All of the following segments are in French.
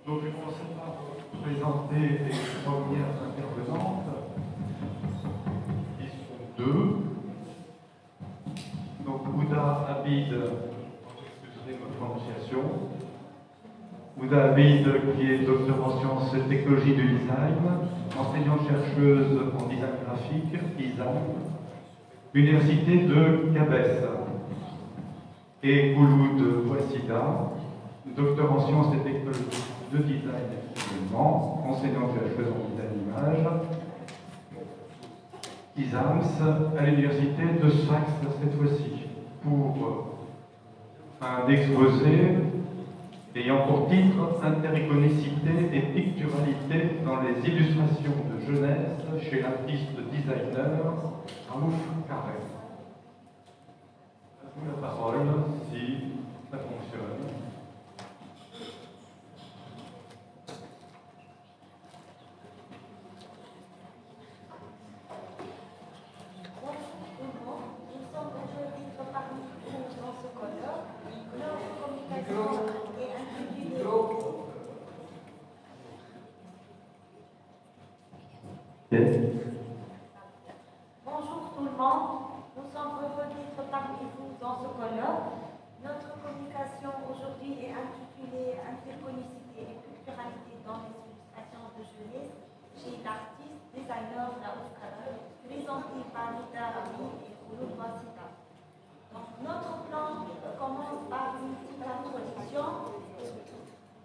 Donc, je vais commencer par présenter les premières intervenantes. Ils sont deux. Donc, Ouda Abid, excusez ma prononciation. Ouda Abid, qui est docteur en sciences et technologies du design, enseignante-chercheuse en design graphique, ISAM, Université de Cabès. Et Gouloud Bouassida, docteur en sciences et technologies de design également, enseignante-chercheuse en design image, ISAMS, à l'université de Sfax cette fois-ci, pour un exposé ayant pour titre Intericonicité et picturalité dans les illustrations de jeunesse chez l'artiste designer Raouf Carré. À vous la parole, si ça fonctionne. Bonjour tout le monde, nous sommes heureux d'être parmi vous dans ce colloque. Notre communication aujourd'hui est intitulée Interconicité et culturalité dans les illustrations de jeunesse chez l'artiste designer Raouf Carré, présenté par Nida Ami et Gouloud Bouassida. Donc notre plan commence par une petite introduction.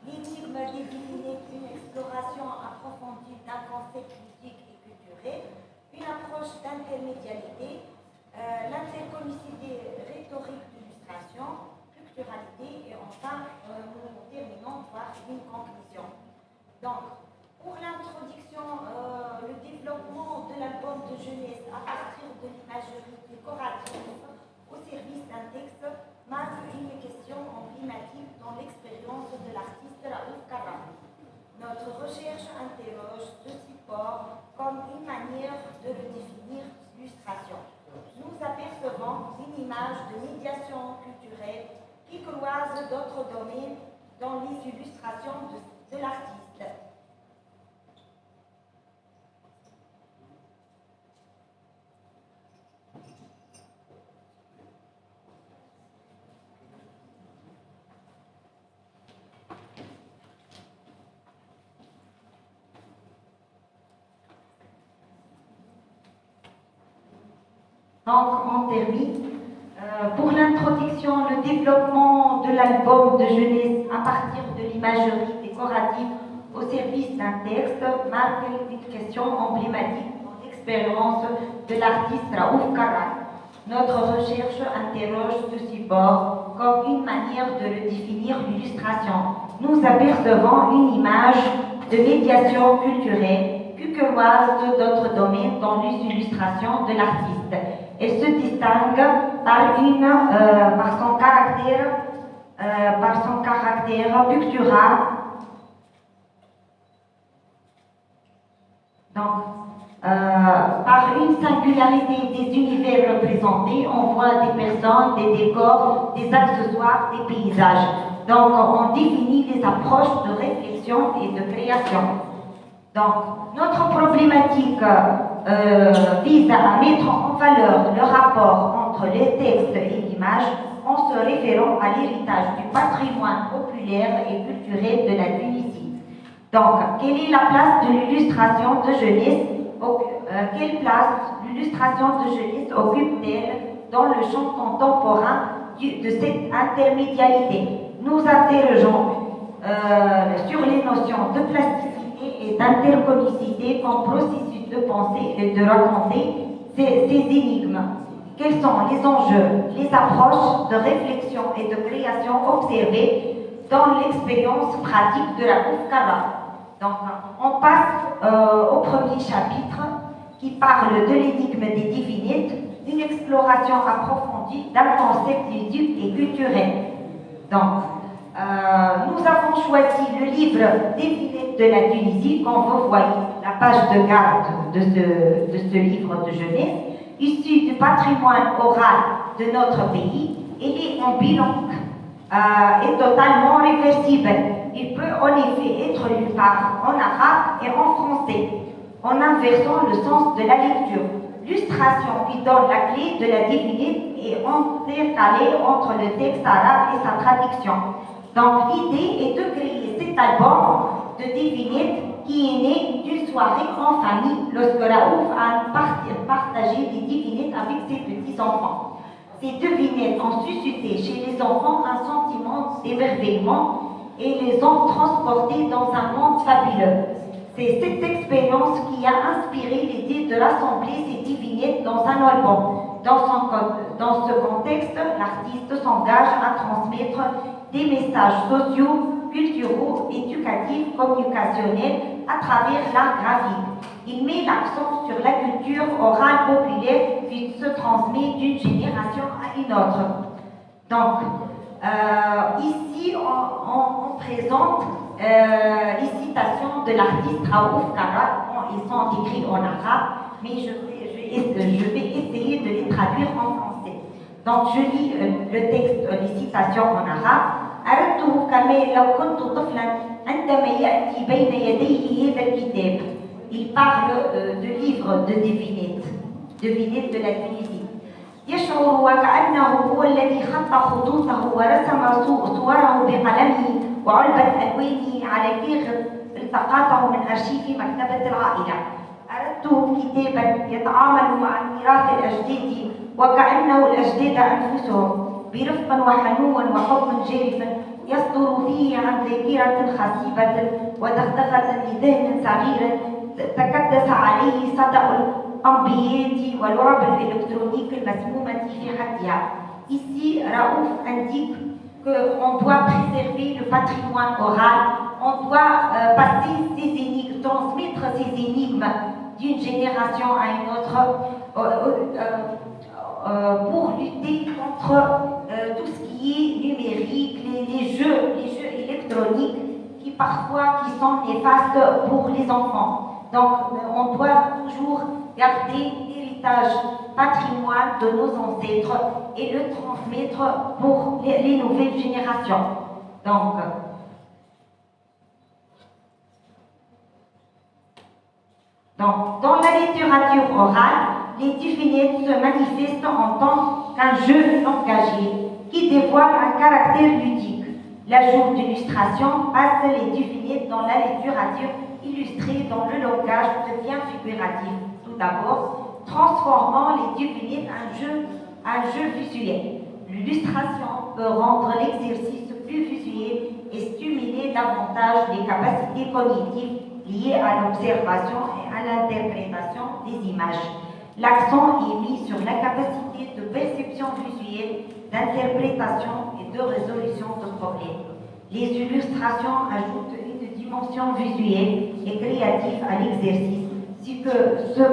L'énigme définit une exploration approfondie d'un concept ludique et culturel, une approche d'intermédialité, l'interconicité rhétorique d'illustration, culturalité et enfin nous terminons par une conclusion. Donc, pour l'introduction, le développement de l'album de jeunesse à partir de l'imagerie décorative au service d'un texte marque une question emblématique dans l'expérience de l'artiste Raouf Carré. Notre recherche interroge ce support comme une manière de redéfinir l'illustration. Nous apercevons une image de médiation culturelle qui croise d'autres domaines dans les illustrations de l'artiste. Donc, on termine. Pour l'introduction, le développement de l'album de jeunesse à partir de l'imagerie décorative au service d'un texte marque une question emblématique dans l'expérience de l'artiste Raouf Carré. Notre recherche interroge ce support comme une manière de redéfinir l'illustration. Nous apercevons une image de médiation culturelle que croise d'autres domaines dans les illustrations de l'artiste. Elle se distingue par son caractère pictural. Donc, par une singularité des univers représentés, on voit des personnes, des décors, des accessoires, des paysages. Donc, on définit des approches de réflexion et de création. Donc, notre problématique vise à mettre en valeur le rapport entre les textes et l'image en se référant à l'héritage du patrimoine populaire et culturel de la Tunisie. Donc, quelle est la place de l'illustration de jeunesse? Quelle place l'illustration de jeunesse occupe-t-elle dans le champ contemporain de cette intermédialité? Nous interrogeons sur les notions de plasticité et d'interconicité comme processus de pensée et de raconter ces énigmes. Quels sont les enjeux, les approches de réflexion et de création observées dans l'expérience pratique de Raouf Carré? Donc, on passe au premier chapitre qui parle de l'énigme des divinités, d'une exploration approfondie d'un concept ludique et culturel. Donc, nous avons choisi le livre Divinités de la Tunisie, quand vous voyez la page de garde de ce livre de jeunesse, issu du patrimoine oral de notre pays. Il est en bilingue et totalement réversible. il peut en effet être lu en arabe et en français, en inversant le sens de la lecture. L'illustration qui donne la clé de la divinité est intercalée entre le texte arabe et sa traduction. Donc l'idée est de créer cet album de divinité qui est né d'une soirée en famille lorsque Raouf a partagé des divinettes avec ses petits-enfants. Ces devinettes ont suscité chez les enfants un sentiment d'émerveillement et les ont transportés dans un monde fabuleux. C'est cette expérience qui a inspiré l'idée de rassembler ces divinettes dans un album. Dans ce contexte, l'artiste s'engage à transmettre des messages sociaux, culturels, éducatifs, communicationnels à travers l'art graphique. Il met l'accent sur la culture orale populaire qui se transmet d'une génération à une autre. Donc, ici, on présente les citations de l'artiste Raouf Kara. Ils sont écrits en arabe, mais je vais essayer de les traduire en français. Donc, je lis le texte, les citations en arabe. أردته كما لو كنت طفلا عندما يأتي بين يديه هذا الكتاب. Il parle de livres de devinettes de la Tunisie. يشعر وكأنه هو الذي خط خطوطه ورسم صوره بقلمه وعلبة ألوانه على كاغذ التقاطه من أرشيف مكتبة العائلة. أردته كتابا يتعامل مع ميراث الأجداد وكأنه الأجداد أنفسهم برفق وحنون وحب جارف يصدر فيه عن ذاكرة خصيبة ودغدغة لذهن صغير تكدس عليه صدأ الأنبيات ولعب الإلكترونيك المسمومة في حدها. Ici, Raouf indique qu'on doit préserver le patrimoine oral, on doit passer ces énigmes, transmettre ces énigmes d'une génération à une autre pour lutter contre tout ce qui est numérique, les jeux électroniques qui parfois sont néfastes pour les enfants. Donc on doit toujours garder l'héritage patrimoine de nos ancêtres et le transmettre pour les nouvelles générations. Donc, dans la littérature orale, les devinettes se manifestent en tant qu'un jeu langagier qui dévoile un caractère ludique. L'ajout d'illustration passe les devinettes dans la littérature illustrée dans le langage devient figuratif. Tout d'abord, transformant les devinettes en jeu visuel. L'illustration peut rendre l'exercice plus visuel et stimuler davantage les capacités cognitives liées à l'observation et à l'interprétation des images. L'accent est mis sur la capacité de perception visuelle, d'interprétation et de résolution de problèmes. Les illustrations ajoutent une dimension visuelle et créative à l'exercice, ce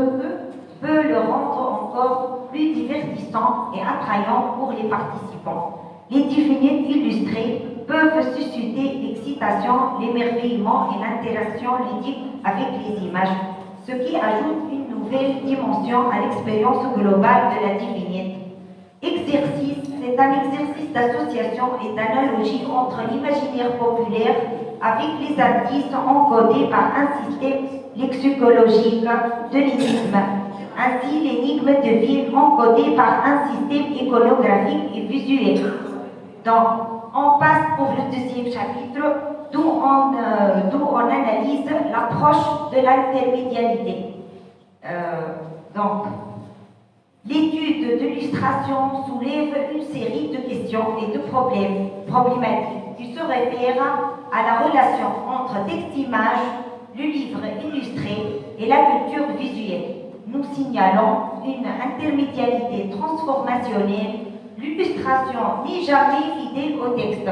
peut le rendre encore plus divertissant et attrayant pour les participants. Les devinettes illustrées peuvent susciter l'excitation, l'émerveillement et l'interaction ludique avec les images, ce qui ajoute une nouvelle dimension à l'expérience globale de la devinette. Exercice, c'est un exercice d'association et d'analogie entre l'imaginaire populaire avec les indices encodés par un système lexicologique de l'énigme. Ainsi, l'énigme devient encodée par un système iconographique et visuel. Donc, on passe pour le deuxième chapitre, d'où on analyse l'approche de l'intermédialité. Donc, l'étude de l'illustration soulève une série de questions et de problématiques qui se réfèrent à la relation entre texte-image, le livre illustré et la culture visuelle. Nous signalons une intermédialité transformationnelle. L'illustration n'est jamais fidèle au texte.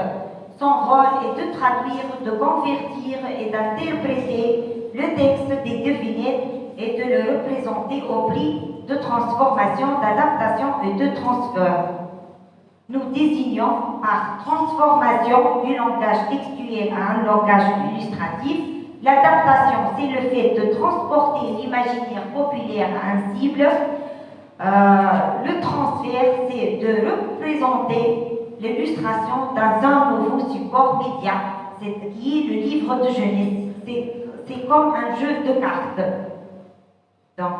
Son rôle est de traduire, de convertir et d'interpréter le texte des devinettes et de le représenter au prix de transformation, d'adaptation et de transfert. Nous désignons par transformation du langage textuel à un langage illustratif. L'adaptation, c'est le fait de transporter l'imaginaire populaire à un cible. Le transfert, c'est de représenter l'illustration dans un nouveau support média. qui est le livre de Genèse. C'est comme un jeu de cartes. Donc,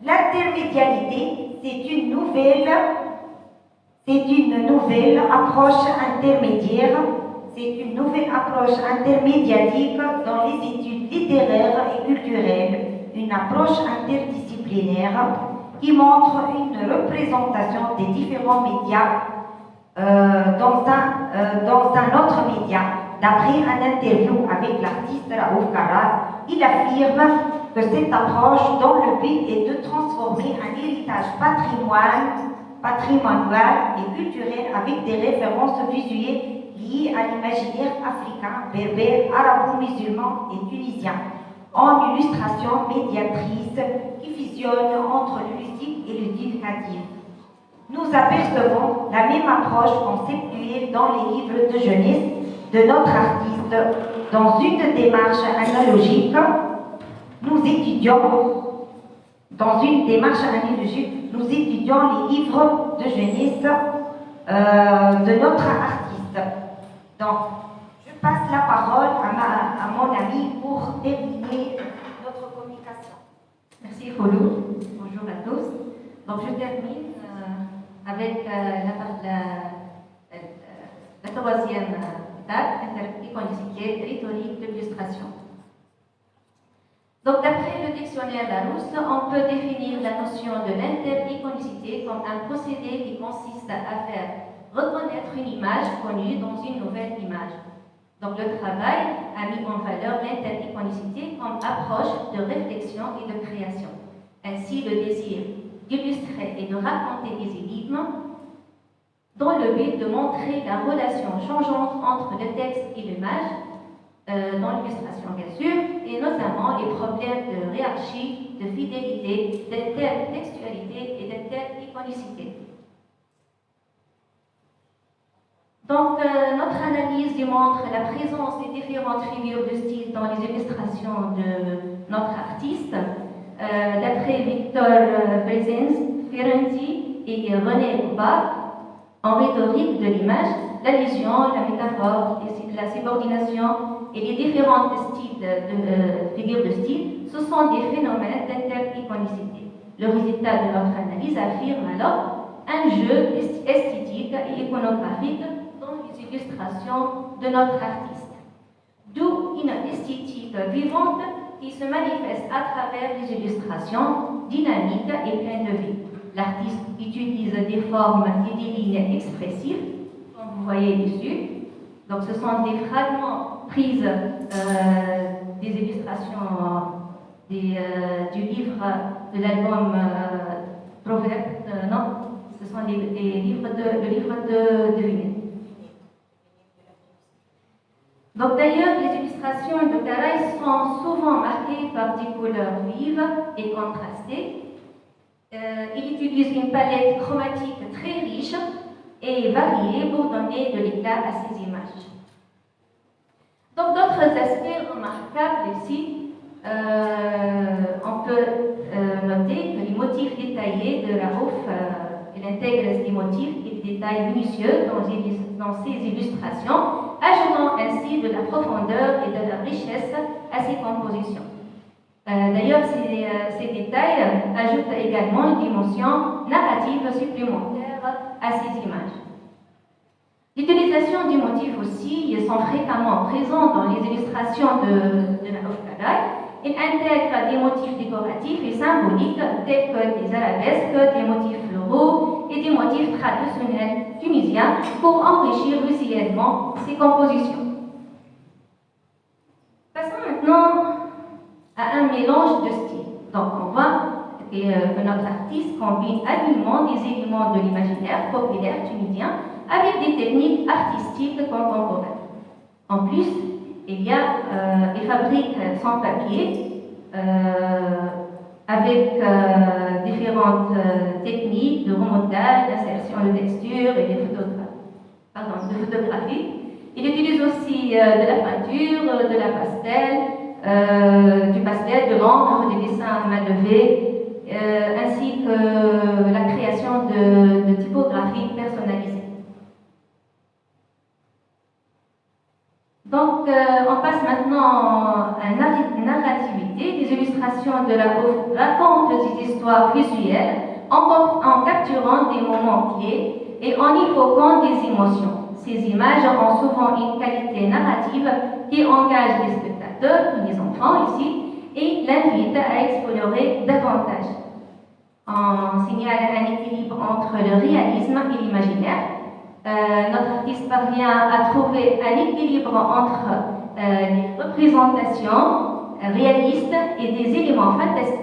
l'intermédiarité, c'est une nouvelle approche intermédiaire. C'est une nouvelle approche intermédiatique dans les études littéraires et culturelles, une approche interdisciplinaire qui montre une représentation des différents médias dans un autre média. D'après un interview avec l'artiste Raouf Karas, il affirme que cette approche dont le but est de transformer un héritage patrimonial et culturel avec des références visuelles liées à l'imaginaire africain, berbère, arabo-musulman et tunisien, en illustration médiatrice qui fusionne entre le ludique et le divinatif. Nous apercevons la même approche conceptuelle dans les livres de jeunesse de notre artiste. Dans une démarche analogique, nous étudions les livres de jeunesse de notre artiste. Donc, je passe la parole à mon ami pour terminer notre communication. Merci Folou. Bonjour à tous. Donc je termine avec la troisième étape, iconicité, rhétorique de l'illustration. Donc d'après le dictionnaire Larousse, on peut définir la notion de l'intericonicité comme un procédé qui consiste à faire reconnaître une image connue dans une nouvelle image. Donc le travail a mis en valeur l'intericonicité comme approche de réflexion et de création. Ainsi, le désir d'illustrer et de raconter des énigmes dans le but de montrer la relation changeante entre le texte et l'image, dans l'illustration bien sûr, et notamment les problèmes de hiérarchie, de fidélité, d'intertextualité et d'intericonicité. Donc, notre analyse démontre la présence des différentes figures de style dans les illustrations de notre artiste. D'après Victor Brezens, Ferenczi et René Hubart, en rhétorique de l'image, l'allusion, la métaphore, la subordination et les différents styles figures de style, ce sont des phénomènes d'intericonicité. Le résultat de notre analyse affirme alors un jeu esthétique et iconographique dans les illustrations de notre artiste. D'où une esthétique vivante qui se manifeste à travers les illustrations dynamiques et pleines de vie. L'artiste utilise des formes et des lignes expressives, comme vous voyez dessus. Donc ce sont des fragments prises des illustrations du livre de l'album Proverbe. Non, ce sont le livre de Vinet. Donc d'ailleurs, les illustrations de Karas sont souvent marquées par des couleurs vives et contrastées. Il utilise une palette chromatique très riche et variée pour donner de l'éclat à ses images. Donc d'autres aspects remarquables ici, on peut noter que les motifs détaillés de Raouf, il intègre ces motifs et des détails minutieux dans ses illustrations, ajoutant ainsi de la profondeur et de la richesse à ses compositions. D'ailleurs, ces détails ajoutent également une dimension narrative supplémentaire à ces images. L'utilisation du motif aussi sont fréquemment présents dans les illustrations de Raouf Karas. Il intègre des motifs décoratifs et symboliques tels que des arabesques, des motifs floraux et des motifs traditionnels tunisiens pour enrichir visuellement ses compositions. Passons maintenant à un mélange de styles. Donc on voit que notre artiste combine habilement des éléments de l'imaginaire populaire tunisien avec des techniques artistiques contemporaines. En plus, il fabrique son papier avec différentes techniques de remontage, d'insertion de texture et de photographie. Il utilise aussi de la peinture, de la pastel, du pastel, de l'encre, des dessins à main levée, ainsi que la création de typographies personnalisées. Donc, on passe maintenant à la narrativité. Les illustrations de la Ouf racontent des histoires visuelles en capturant des moments clés et en évoquant des émotions. Ces images ont souvent une qualité narrative qui engage les spectateurs, les enfants ici, et l'invite à explorer davantage. On signale un équilibre entre le réalisme et l'imaginaire. Notre artiste parvient à trouver un équilibre entre les représentations réalistes et des éléments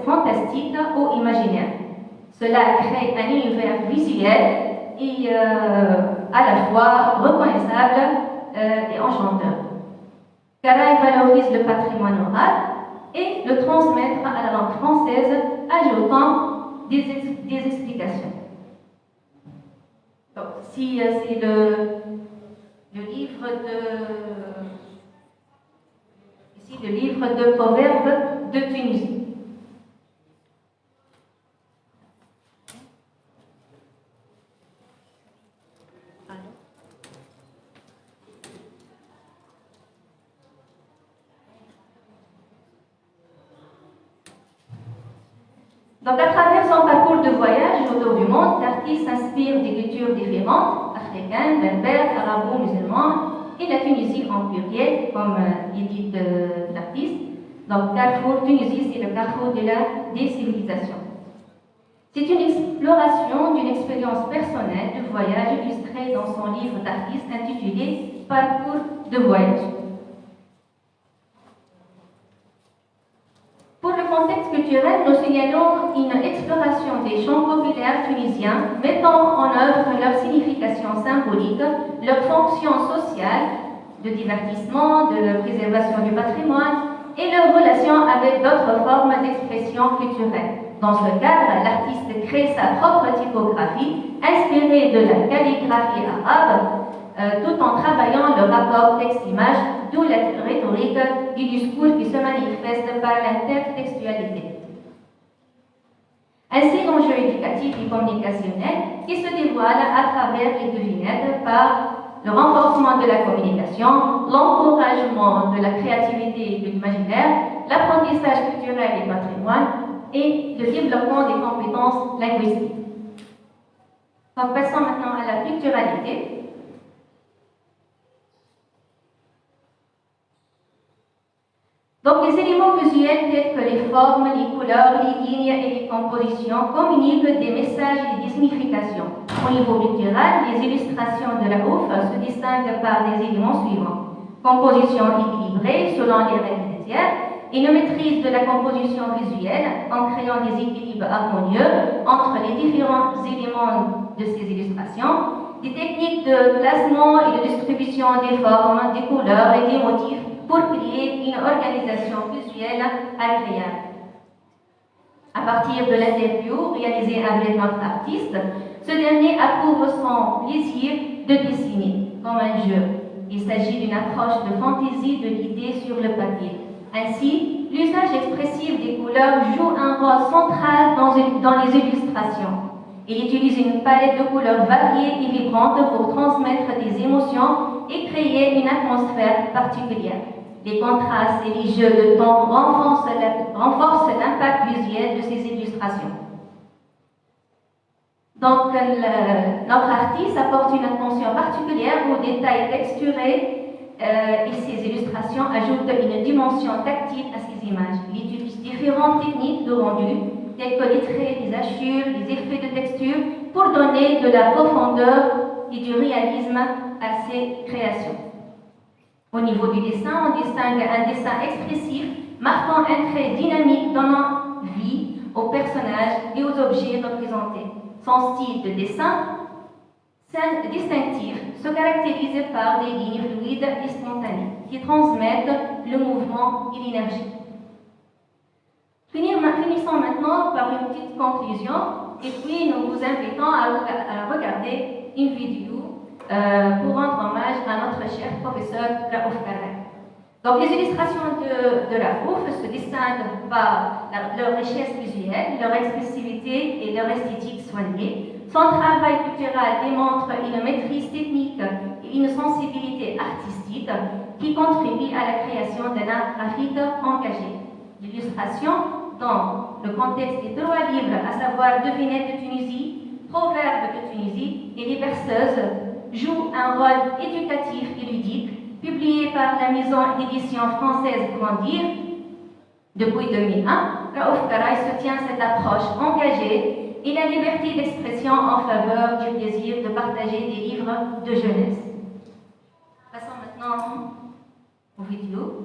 fantastiques ou imaginaires. Cela crée un univers visuel et à la fois reconnaissable et enchanteur. Caraï valorise le patrimoine oral et le transmettre à la langue française, ajoutant des explications. Donc, si c'est le livre de proverbes de Tunisie. Donc, à travers son parcours de voyage autour du monde, l'artiste s'inspire des cultures différentes, africaines, berbères, arabo-musulmanes, et la Tunisie en pluriel, comme il dit l'artiste. Donc, Carrefour, Tunisie, c'est le carrefour des civilisations. C'est une exploration d'une expérience personnelle de voyage illustrée dans son livre d'artiste intitulé Parcours de voyage. Pour le contexte culturel, nous signalons une exploration des chants populaires tunisiens mettant en œuvre leur signification symbolique, leur fonction sociale de divertissement, de préservation du patrimoine et leur relation avec d'autres formes d'expression culturelle. Dans ce cadre, l'artiste crée sa propre typographie inspirée de la calligraphie arabe, tout en travaillant le rapport texte-image, d'où la rhétorique du discours qui se manifeste par l'intertextualité. Ainsi, l'enjeu éducatif et communicationnel qui se dévoile à travers les devinettes par le renforcement de la communication, l'encouragement de la créativité et de l'imaginaire, l'apprentissage culturel et patrimoine et le développement des compétences linguistiques. Donc, passons maintenant à la picturalité. Donc, les éléments visuels tels que les formes, les couleurs, les lignes et les compositions communiquent des messages et des significations. Au niveau pictural, les illustrations de la Ouf se distinguent par des éléments suivants. Composition équilibrée selon les règles des tiers, une maîtrise de la composition visuelle en créant des équilibres harmonieux entre les différents éléments de ces illustrations, des techniques de placement et de distribution des formes, des couleurs et des motifs pour créer une organisation visuelle agréable. À partir de l'interview réalisée avec notre artiste, ce dernier approuve son plaisir de dessiner comme un jeu. Il s'agit d'une approche de fantaisie de l'idée sur le papier. Ainsi, l'usage expressif des couleurs joue un rôle central dans les illustrations. Il utilise une palette de couleurs variées et vibrantes pour transmettre des émotions et créer une atmosphère particulière. Les contrastes et les jeux de ton renforcent l'impact visuel de ces illustrations. Donc, notre artiste apporte une attention particulière aux détails texturés et ces illustrations ajoutent une dimension tactile à ces images. Il utilise différentes techniques de rendu, telles que les traits, les hachures, les effets de texture, pour donner de la profondeur et du réalisme à ces créations. Au niveau du dessin, on distingue un dessin expressif, marquant un trait dynamique donnant vie aux personnages et aux objets représentés. Son style de dessin distinctif se caractérise par des lignes fluides et spontanées qui transmettent le mouvement et l'énergie. Finissons maintenant par une petite conclusion et puis nous vous invitons à regarder une vidéo pour rendre hommage à notre cher professeur Raouf Karaï. Donc les illustrations de Raouf se distinguent par leur richesse visuelle, leur expressivité et leur esthétique soignée. Son travail culturel démontre une maîtrise technique et une sensibilité artistique qui contribuent à la création d'un art graphite engagé. L'illustration, dans le contexte des 3 livres, à savoir Devinettes de Tunisie, Proverbes de Tunisie et Les Berceuses, joue un rôle éducatif et ludique, publié par la maison d'édition française Grandir. Depuis 2001, Raouf Karaï soutient cette approche engagée et la liberté d'expression en faveur du plaisir de partager des livres de jeunesse. Passons maintenant aux vidéos.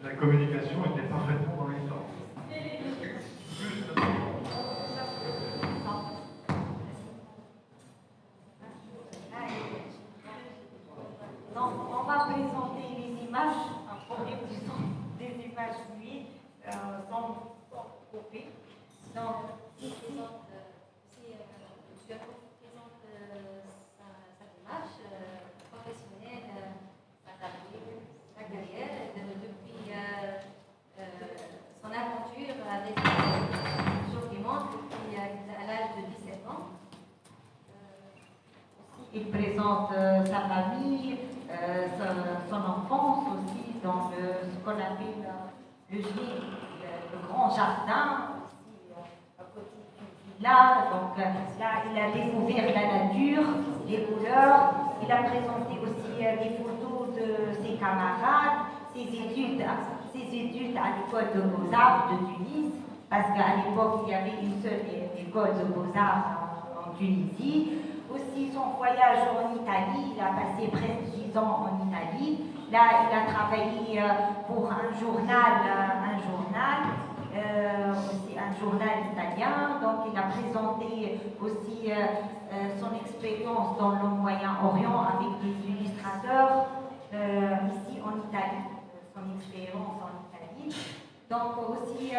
La communication était parfaitement dans les temps. Donc, on va présenter les images, pour des images fluides, sans couper. Donc, ici, Je présente sa démarche professionnelle, sa carrière, depuis son aventure avec Jour du Monde, depuis à l'âge de 17 ans. il présente sa famille, son enfance aussi, dans ce qu'on appelle le grand jardin, aussi à côté du village. Donc là, il a découvert la nature, les couleurs. Il a présenté aussi des photos de ses camarades, ses études à l'école de Beaux-Arts de Tunis, parce qu'à l'époque, il y avait une seule école de Beaux-Arts en Tunisie. Aussi son voyage en Italie, il a passé presque 10 ans en Italie. Là, il a travaillé pour un journal italien. Donc, il a présenté aussi son expérience dans le Moyen-Orient avec des illustrateurs ici en Italie, son expérience en Italie. Donc aussi,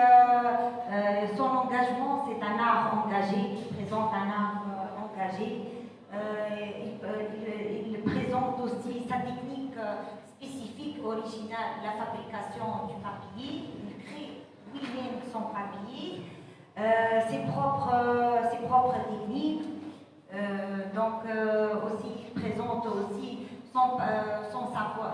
son engagement, c'est un art engagé, il présente un art engagé. Il présente aussi sa technique spécifique, originale, la fabrication du papier. Il crée lui-même son papier, ses propres techniques. Donc aussi, il présente aussi son savoir.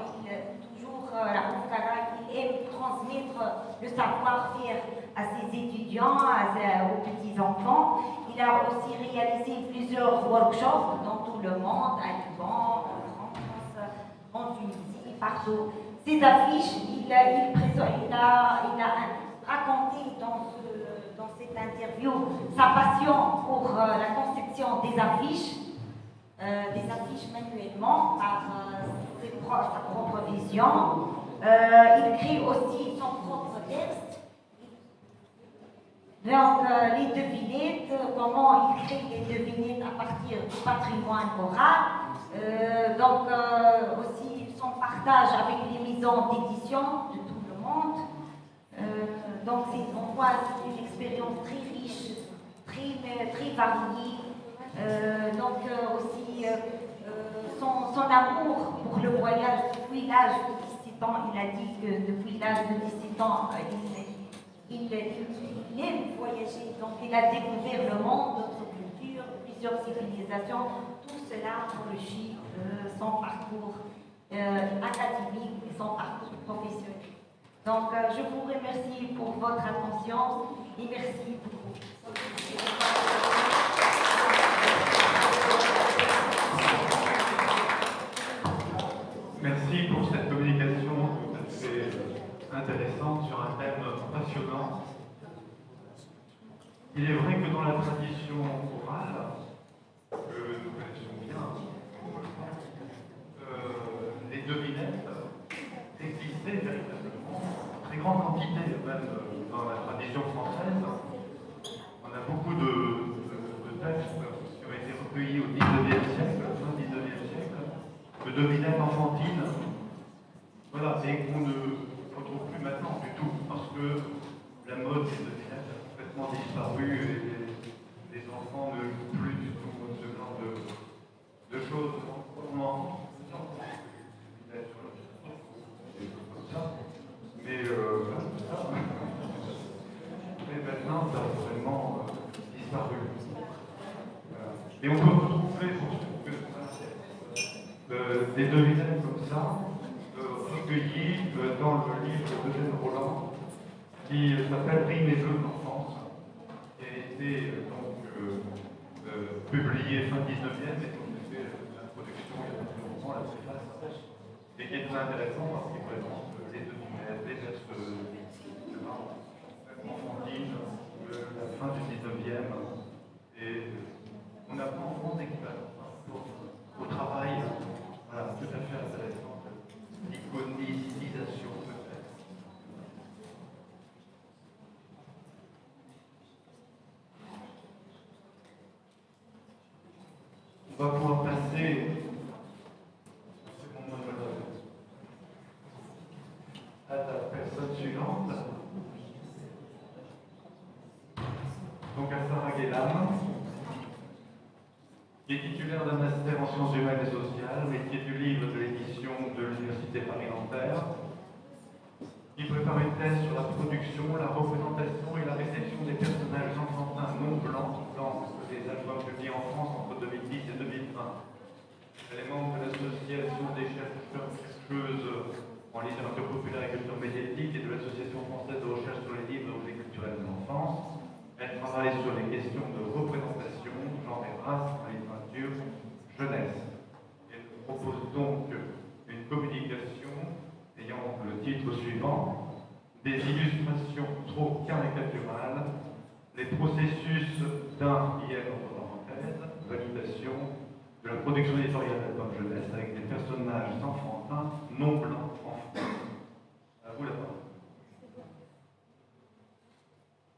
Raouf Karaï, il aime transmettre le savoir-faire à ses étudiants, aux petits-enfants. Il a aussi réalisé plusieurs workshops dans tout le monde, à Liban, en France, en Tunisie, partout. Ses affiches, il a raconté dans cette interview sa passion pour la conception des affiches manuellement par sa propre vision. Il crée aussi son propre texte. Donc, les devinettes, comment ils créent les devinettes à partir du patrimoine oral. Donc, aussi son partage avec les maisons d'édition de tout le monde. Donc, on voit c'est une expérience très riche, très variée. Donc, aussi son amour pour le voyage depuis l'âge de 17 ans. Il a dit que depuis l'âge de 17 ans, il aime voyager, donc il a découvert le monde, d'autres cultures, plusieurs civilisations, tout cela enrichit son parcours académique et son parcours professionnel. Donc je vous remercie pour votre attention et merci beaucoup. Merci pour cette communication tout à fait intéressante sur un thème passionnant. Il est vrai que dans la tradition orale, que nous connaissons bien, les devinettes existaient véritablement en très grande quantité, même dans la tradition française. On a beaucoup de textes qui ont été recueillis au XIXe siècle, fin XIXe siècle, de devinettes enfantines. Voilà, et qu'on ne retrouve plus maintenant du tout, parce que la mode des devinettes a complètement disparu et les enfants ne jouent plus du tout ce genre de choses. Comment comme ça. Mais maintenant, ça a vraiment disparu. Et on peut retrouver, pour ceux que ça, des devinettes comme ça, recueillies dans le livre d'Eugène Roland, qui s'appelle Rimes et jeux d'enfance, qui a été publié fin 19e, et dont j'ai fait l'introduction il y a pas très longtemps, la préface, et qui est très intéressant parce qu'il présente les devinettes, les gestes enfantines, la fin du 19e, et on apprend grand expérience au travail, voilà, tout à fait intéressant, l'iconisation peut-être. On va pouvoir passer, c'est mon monologue, à la personne suivante. Donc à Sarah Guélam, qui est titulaire d'un master en sciences humaines et sociales, métier du livre de l'édition de l'Université Paris-Nanterre, qui prépare une thèse sur la production, la représentation et la réception des personnages enfantins non blancs dans les albums publiés en France entre 2010 et 2020. Elle est membre de l'Association des chercheuses en littérature populaire et culture médiatique et de l'Association française de recherche sur les livres et objets culturels de l'enfance. Elle travaille sur les questions de représentation, genre et race en littérature jeunesse. Elle propose donc une communication ayant le titre suivant: des illustrations trop caricaturales, les processus d'un IM entre parenthèses, validation de la production éditoriale d'albums jeunesse avec des personnages enfantins non blancs en France. À vous la parole.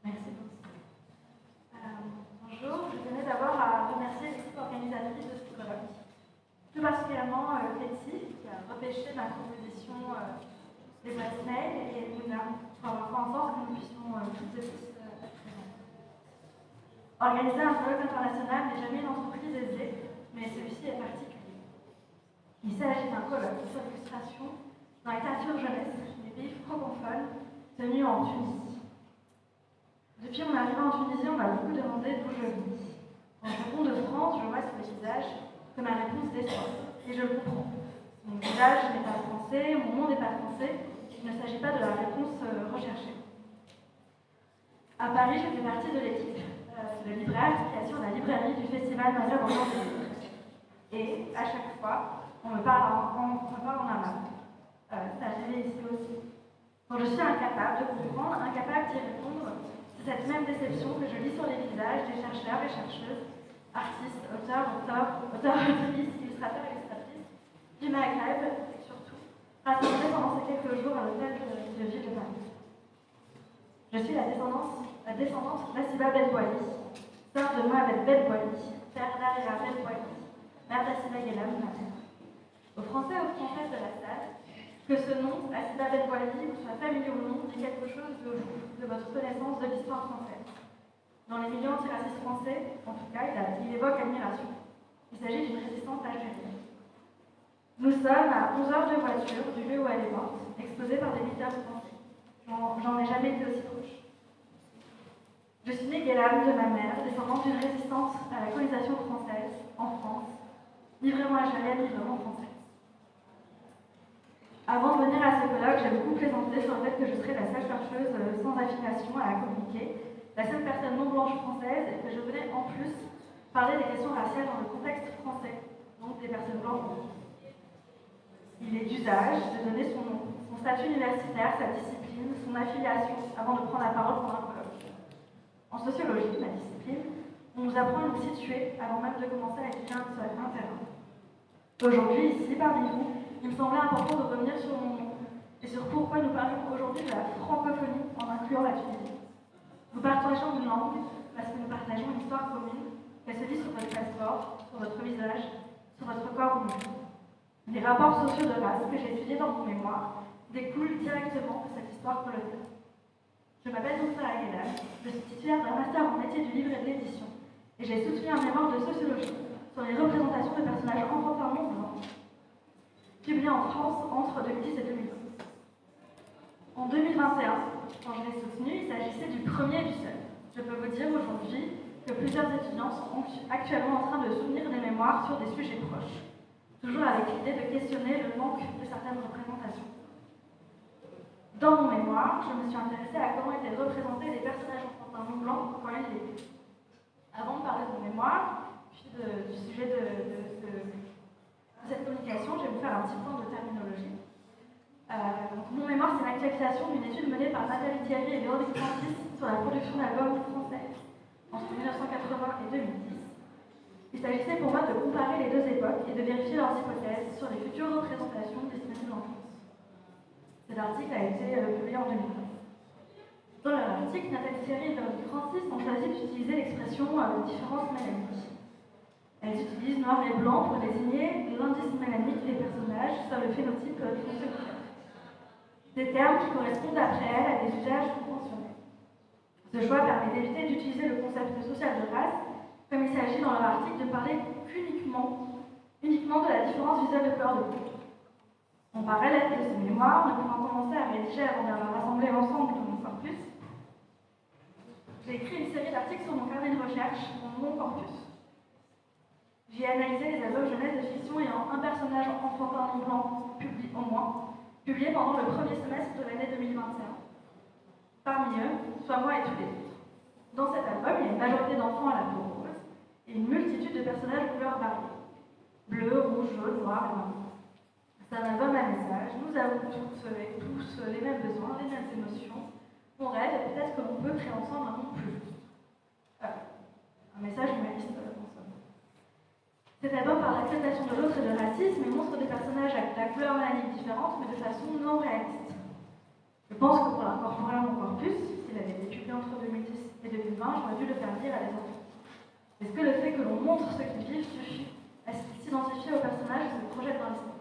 Merci beaucoup. Bonjour, je tenais d'abord à remercier l'équipe organisatrice de ce colloque, plus particulièrement Betty, qui a repêché ma proposition des boîtes mail, et Luna, pour avoir fait en sorte que nous puissions toutes et tous être présents. Organiser un colloque international n'est jamais une entreprise aisée, mais celui-ci est particulier. Il s'agit d'un colloque sur l'illustration dans la littérature jeunesse des pays francophones tenu en Tunisie. Depuis mon arrivée en Tunisie, on m'a beaucoup demandé d'où je viens. Quand je réponds de France, je vois sur les visages que ma réponse descend. Et je le comprends. Mon visage n'est pas français, mon nom n'est pas français, il ne s'agit pas de la réponse recherchée. À Paris, je fais partie de l'équipe de libraires qui assure la librairie du Festival majeur en livre. Et à chaque fois, on me parle en arabe. C'est arrivé ici aussi. Quand je suis incapable de comprendre, incapable d'y répondre, c'est cette même déception que je lis sur les visages des chercheurs et chercheuses, artistes, auteurs, autrices, illustrateurs et illustratrices du Maghreb, et surtout, rassemblés pendant ces quelques jours à l'hôtel de ville de Paris. Je suis la descendance la descendante d'Assiba Belbouali, sœur de Mohamed Belbouali, père d'Aria Belbouali, mère d'Assiba Ghelam, ma mère. Aux Français et aux Françaises de la salle, que ce nom, Assiba Belbouali, vous soit familier ou non, dit quelque chose de vous, de votre connaissance de l'histoire française. Dans les milieux antiracistes français, en tout cas, il évoque admiration. Il s'agit d'une résistance algérienne. Nous sommes à 11 heures de voiture du lieu où elle est morte, exposée par des militaires français. J'en ai jamais été aussi proche. Je suis née Ghelam de ma mère, descendante d'une résistance à la colonisation française en France, ni vraiment algérienne, ni vraiment française. Avant de venir à ce colloque, j'ai beaucoup plaisanté sur le fait que je serais la seule chercheuse sans affiliation à la communiquer, la seule personne non blanche française, et que je venais en plus parler des questions raciales dans le contexte français, donc des personnes blanches. Il est d'usage de donner son nom, son statut universitaire, sa discipline, son affiliation, avant de prendre la parole pendant un colloque. En sociologie, ma discipline, on nous apprend à nous situer avant même de commencer à étudier un terrain. Aujourd'hui, ici, parmi vous, il me semblait important de revenir sur mon nom et sur pourquoi nous parlons aujourd'hui de la francophonie en incluant la Tunisie. Nous partageons une langue parce que nous partageons une histoire commune, qu'elle se lit sur votre passeport, sur votre visage, sur votre corps ou non. Les rapports sociaux de race que j'ai étudiés dans mon mémoire découlent directement de cette histoire coloniale. Je m'appelle donc Sarah Ghelam, je suis titulaire d'un master en métier du livre et de l'édition, et j'ai soutenu un mémoire de sociologie sur les représentations de personnages enfantins non blancs, publié en France entre 2010 et 2012. En 2021, quand je l'ai soutenu, il s'agissait du premier et du seul. Je peux vous dire aujourd'hui que plusieurs étudiants sont actuellement en train de soutenir des mémoires sur des sujets proches, toujours avec l'idée de questionner le manque de certaines représentations. Dans mon mémoire, je me suis intéressée à comment étaient représentés les personnages enfantins non blancs quand ils étaient. Avant de parler de mon mémoire, puis du sujet de cette communication, je vais vous faire un petit point de terminologie. Mon mémoire, c'est l'actualisation d'une étude menée par Nathalie Thierry et Véronique Francis sur la production d'albums français entre 1980 et 2010. Il s'agissait pour moi de comparer les deux époques et de vérifier leurs hypothèses sur les futures représentations destinées en France. Cet article a été publié en 2020. Dans l'article, Nathalie Thierry et Véronique Francis ont choisi d'utiliser l'expression différence mélanique. Elles utilisent noir et blanc pour désigner l'indice mélanique des personnages sur le phénotype fonctionnel. Des termes qui correspondent d'après elles à des usages conventionnels. Ce choix permet d'éviter d'utiliser le concept social de race, comme il s'agit dans leur article de parler uniquement de la différence visuelle de couleur de peau. En parallèle de ce mémoire, nous pouvons commencer à rédiger avant de la rassembler ensemble dans mon corpus. J'ai écrit une série d'articles sur mon carnet de recherche, mon corpus. J'ai analysé les albums jeunesse de fiction ayant un personnage enfantin non blanc publié pendant le premier semestre de l'année 2021. Parmi eux, soit moi et tous les autres. Dans cet album, il y a une majorité d'enfants à la peau rose et une multitude de personnages de couleurs variées. Bleu, rouge, jaune, noir et marron. C'est un album à message. Nous avons toutes et tous les mêmes besoins, les mêmes émotions. On rêve et peut-être que l'on peut créer ensemble un monde plus juste. Un message humaniste en somme. Cet album parle d'acceptation de l'autre et de racisme et montre des personnages avec la couleur mélanique différente mais de façon non réaliste. Je pense que pour l'incorporer à mon corpus, s'il avait été publié entre 2010 et 2020, j'aurais dû le faire lire à des enfants. Est-ce que le fait que l'on montre ce qu'ils vivent suffit à s'identifier au personnage et se projette dans l'histoire?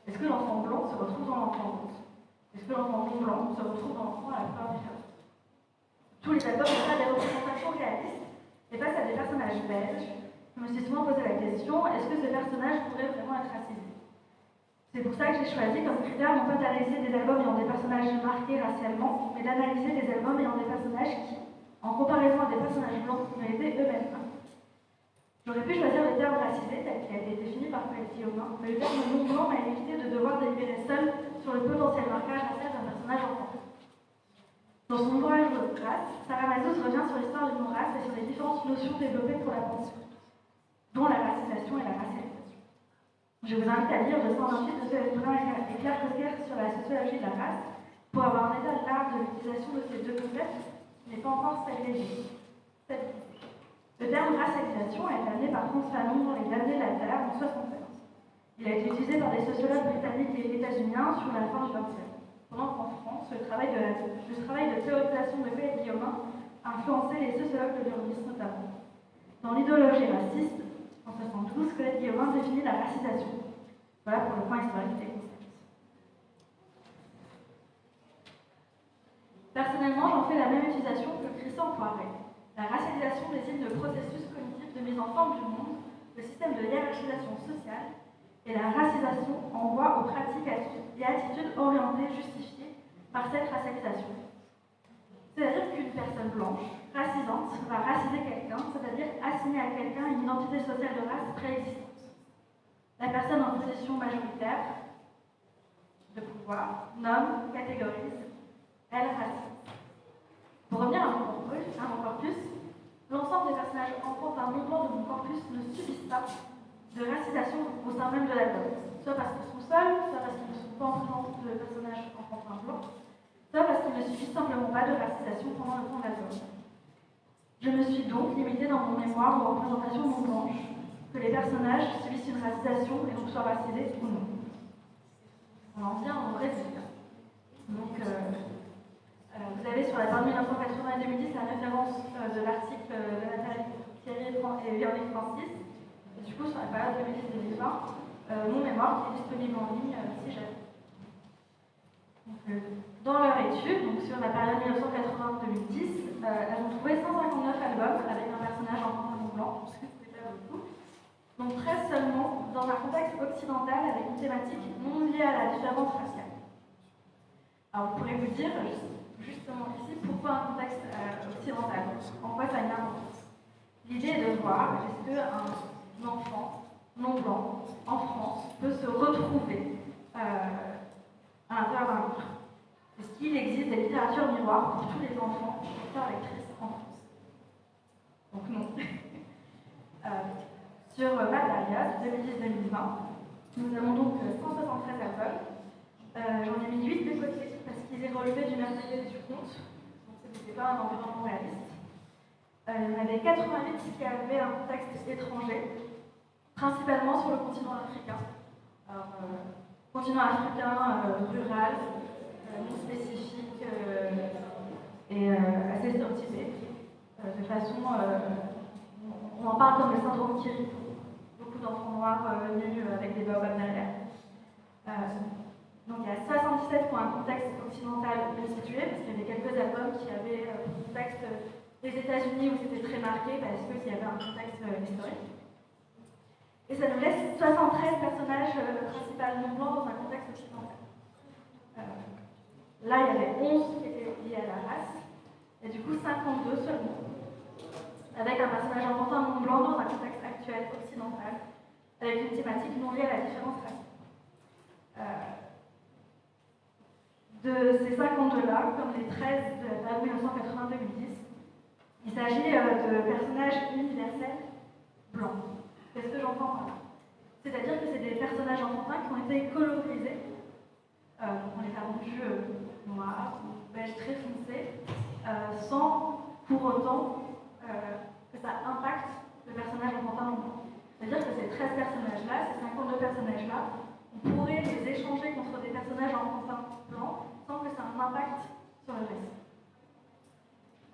Est-ce que l'enfant blanc se retrouve dans l'enfant rose? Est-ce que l'enfant non blanc se retrouve dans l'enfant à la couleur différente? Tous les albums n'ont pas des représentations réalistes. Et face à des personnages belges, je me suis souvent posé la question, est-ce que ces personnages pourraient vraiment être racisés? C'est pour ça que j'ai choisi comme critère non pas d'analyser des albums ayant des personnages marqués racialement, mais d'analyser des albums ayant des personnages qui, en comparaison à des personnages blancs, ne l'étaient eux-mêmes pas. J'aurais pu choisir le terme racisé tel qu'il a été défini par Colette Guillaumin, mais le terme non blanc m'a évité de devoir délibérer seul sur le potentiel marquage racial d'un personnage enfant. Dans son ouvrage Race, Sarah Mazouz revient sur l'histoire du mot race et sur les différentes notions développées pour la pensée, dont la racisation et la racialisation. Je vous invite à lire le 128 de Solène Brun et Claire Cosquer sur la sociologie de la race pour avoir un état de l'art de l'utilisation de ces deux concepts qui n'est pas encore stabilisé. Le terme racialisation a été amené par Frantz Fanon dans Les damnés de la Terre en 1971. Il a été utilisé par des sociologues britanniques et états-uniens sur la fin du XXe siècle. Pendant qu'en France, le travail de théorisation de Colette Guillaumin influencé les sociologues de l'urbanisme notamment. Dans l'idéologie raciste, en 1972, Colette Guillemin définit la racisation. Voilà pour le point historique des concepts. Personnellement, j'en fais la même utilisation que Christian Poiret. La racialisation désigne le processus cognitif de mise en forme du monde, le système de hiérarchisation sociale, et la racisation envoie aux pratiques et attitudes orientées justifiées par cette racialisation. C'est-à-dire qu'une personne blanche, racisante, va raciser quelqu'un, c'est-à-dire assigner à quelqu'un une identité sociale de race préexistante. La personne en position majoritaire de pouvoir nomme, catégorise, elle racise. Pour revenir à mon corpus, l'ensemble des personnages enfantins non blancs de mon corpus ne subissent pas de racisation au sein même de l'album, soit parce qu'ils sont seuls, soit parce qu'ils ne sont pas en présence de personnages enfantins blancs, soit parce qu'ils ne subissent simplement pas de racisation pendant le temps de l'album. Je me suis donc limitée dans mon mémoire aux représentations non blanches, que les personnages subissent une racisation et donc soient racisés ou non. On en vient au résultat. Donc, vous avez sur la page 1980 et 2010 la référence de l'article de Nathalie Thierry et Véronique Francis. Et du coup, sur la période 2010-2020, mon mémoire qui est disponible en ligne si jamais. Dans leur étude, donc sur la période 1980-2010, elles ont trouvé 159 albums avec un personnage en noir et blanc, ce que c'était pas beaucoup. Donc 13 seulement dans un contexte occidental avec une thématique non liée à la différence raciale. Alors vous pourrez vous dire, justement ici, pourquoi un contexte occidental? En quoi ça a une importance? L'idée est de voir est-ce qu'un enfant non blanc en France peut se retrouver à l'intérieur d'un livre. Est-ce qu'il existe des littératures miroirs pour tous les enfants, lecteurs, lectrices en France? Donc non. Sur ma période, 2010-2020, nous avons donc 173 albums. J'en ai mis 8 de côté parce qu'ils est relevé du merveilleux et du conte, donc ce n'était pas un environnement réaliste. Il y en avait 88 qui avaient un contexte étranger, principalement sur le continent africain. Alors, continent africain rural, non spécifique et assez stéréotypé. De façon, on en parle comme le syndrome Kiri. Beaucoup d'enfants noirs nus avec des baobabs derrière. Donc il y a 77 pour un contexte occidental bien situé, parce qu'il y avait quelques albums qui avaient un contexte des États-Unis où c'était très marqué parce qu'il y avait un contexte historique. Et ça nous laisse 73 personnages principaux non blancs dans un contexte occidental. Là, il y avait 11 qui étaient liés à la race, et du coup 52 seulement, avec un personnage enfantin non blanc dans un contexte actuel occidental, avec une thématique non liée à la différence raciale. De ces 52-là, comme les 13 de la période 1980-2010, il s'agit de personnages universels blancs. Qu'est-ce que j'entends par là? C'est-à-dire que c'est des personnages enfantins qui ont été colorisés, on les a rendus noirs, beige très foncé, sans pour autant que ça impacte le personnage enfantin non blanc. C'est-à-dire que ces 13 personnages-là, ces 52 personnages-là, on pourrait les échanger contre des personnages enfantins blancs sans que ça ait un impact sur le reste.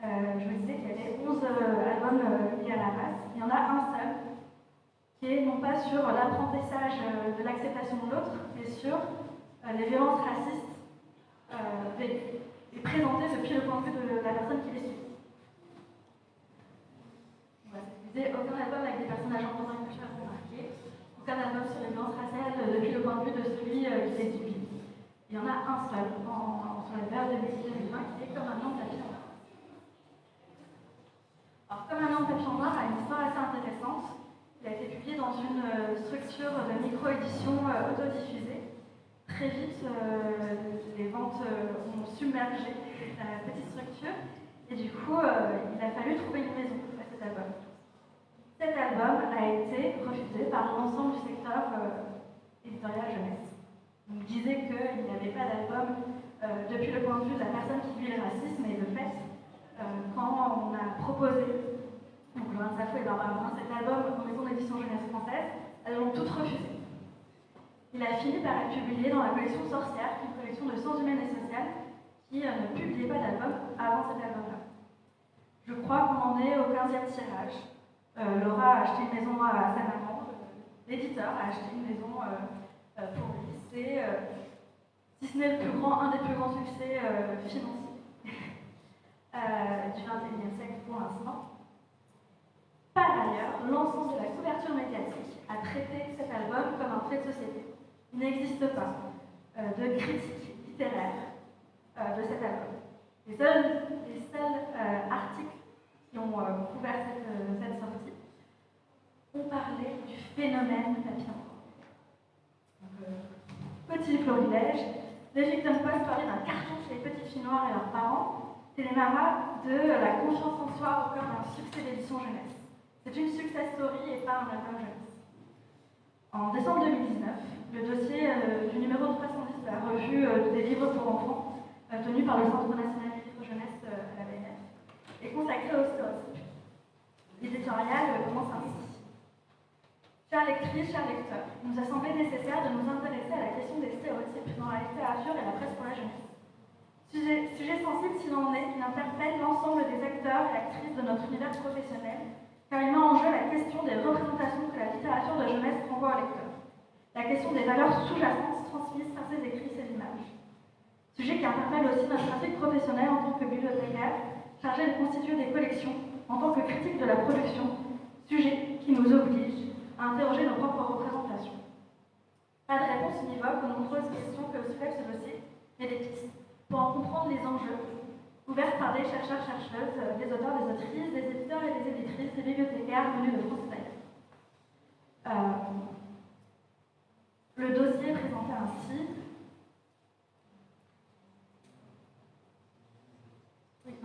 Je vous disais qu'il y avait 11 albums liés à la race. Il y en a un seul qui est non pas sur l'apprentissage de l'acceptation de l'autre, mais sur les violences racistes vécues et présentées depuis le point de vue de la personne qui les subit. Voilà, je disais, aucun album avec des personnages enfantins que je vais remarquer, aucun album sur les violences raciales depuis le point de vue de celui qui les subit. Il y en a un seul sur la période 2010-2020 qui est Comme un an de tapis en noir. Alors, Comme un an de tapis en noir a une histoire assez intéressante. Il a été publié dans une structure de micro-édition autodiffusée. Très vite, les ventes ont submergé la petite structure et du coup, il a fallu trouver une maison à cet album. Cet album a été refusé par l'ensemble du secteur éditorial jeunesse. On disait qu'il n'y avait pas d'album depuis le point de vue de la personne qui vit le racisme, et de fait, quand on a proposé, donc Joanne Safo et Barbara Brun, cet album en maison d'édition jeunesse française, elles l'ont toutes refusé. Il a fini par être publié dans la collection Sorcière, qui est une collection de sciences humaines et sociales, qui ne publiait pas d'album avant cet album-là. Je crois qu'on en est au 15e tirage. Laura a acheté une maison à Saint-Amand, l'éditeur a acheté une maison pour lui. C'est, si ce n'est un des plus grands succès financiers du XXIe siècle pour l'instant. Par ailleurs, l'ensemble de la couverture médiatique a traité cet album comme un fait de société. Il n'existe pas de critique littéraire de cet album. Les seuls articles qui ont couvert cette sortie ont parlé du phénomène papillon. Petit florilège, l'Huffington Post parlait d'un carton chez les petites filles noires et leurs parents, Télérama de la confiance en soi au cœur d'un succès d'édition jeunesse. C'est une success story et pas un album jeunesse. En décembre 2019, le dossier du numéro 310 de la revue des livres pour enfants, tenu par le Centre national du livre jeunesse à la BNF, est consacré aux stéréotypes. L'éditorial commence ainsi. Chers lectrices, chers lecteurs, il nous a semblé nécessaire de nous intéresser à la question des stéréotypes dans la littérature et la presse pour la jeunesse. Sujet sensible s'il en est, il interpelle l'ensemble des acteurs et actrices de notre univers professionnel, car il met en jeu la question des représentations que la littérature de jeunesse renvoie au lecteur, la question des valeurs sous-jacentes transmises par ces écrits, ces images. Sujet qui interpelle aussi notre pratique professionnelle en tant que bibliothécaire, chargé de constituer des collections, en tant que critique de la production, sujet qui nous oblige à interroger nos propres représentations. Pas de réponse univoque aux nombreuses questions que soulève ce dossier, mais des pistes pour en comprendre les enjeux, ouvertes par des chercheurs, chercheuses, des auteurs, des autrices, des éditeurs et des éditrices, des bibliothécaires venus de France et d'ailleurs. Le dossier est présenté ainsi.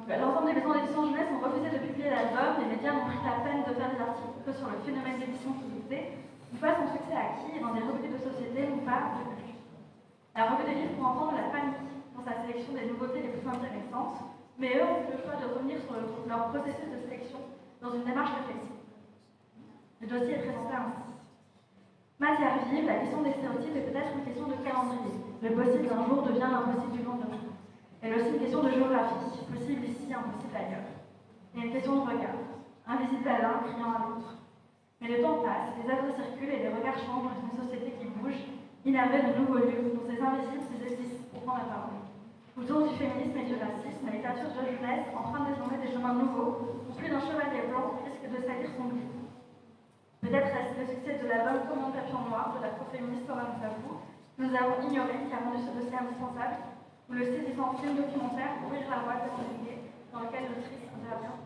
L'ensemble des maisons d'édition jeunesse ont refusé de publier l'album, les médias n'ont pris la peine de faire des articles que sur le phénomène d'édition qui était, ou pas son succès acquis, et dans des revues de société ou pas de plus. La revue des livres pour enfants de la panique dans sa sélection des nouveautés les plus intéressantes, mais eux ont fait le choix de revenir sur leur processus de sélection dans une démarche réflexive. Le dossier est présenté ainsi. Matière vive, la question des stéréotypes est peut-être une question de calendrier. Le possible d'un jour devient l'impossible du lendemain. Elle est aussi une question de géographie, possible ici, impossible ailleurs. Et une question de regard, invisible à l'un, criant à l'autre. Mais le temps passe, les œuvres circulent et les regards changent dans une société qui bouge, innervée de nouveaux lieux, dont ces invisibles existent pour prendre la parole. Autour du féminisme et du racisme, la littérature de jeunesse emprunte désormais des chemins nouveaux, où plus d'un chevalier blanc risque de salir son guide. Peut-être est-ce le succès de l'album Comme un papillon noir de l'afroféministe Laurence Tabou, que nous avons ignoré, qui a rendu ce dossier indispensable, ou le saisissant film documentaire Ouvrir la voie de Rodriguez, dans lequel l'autrice intervient.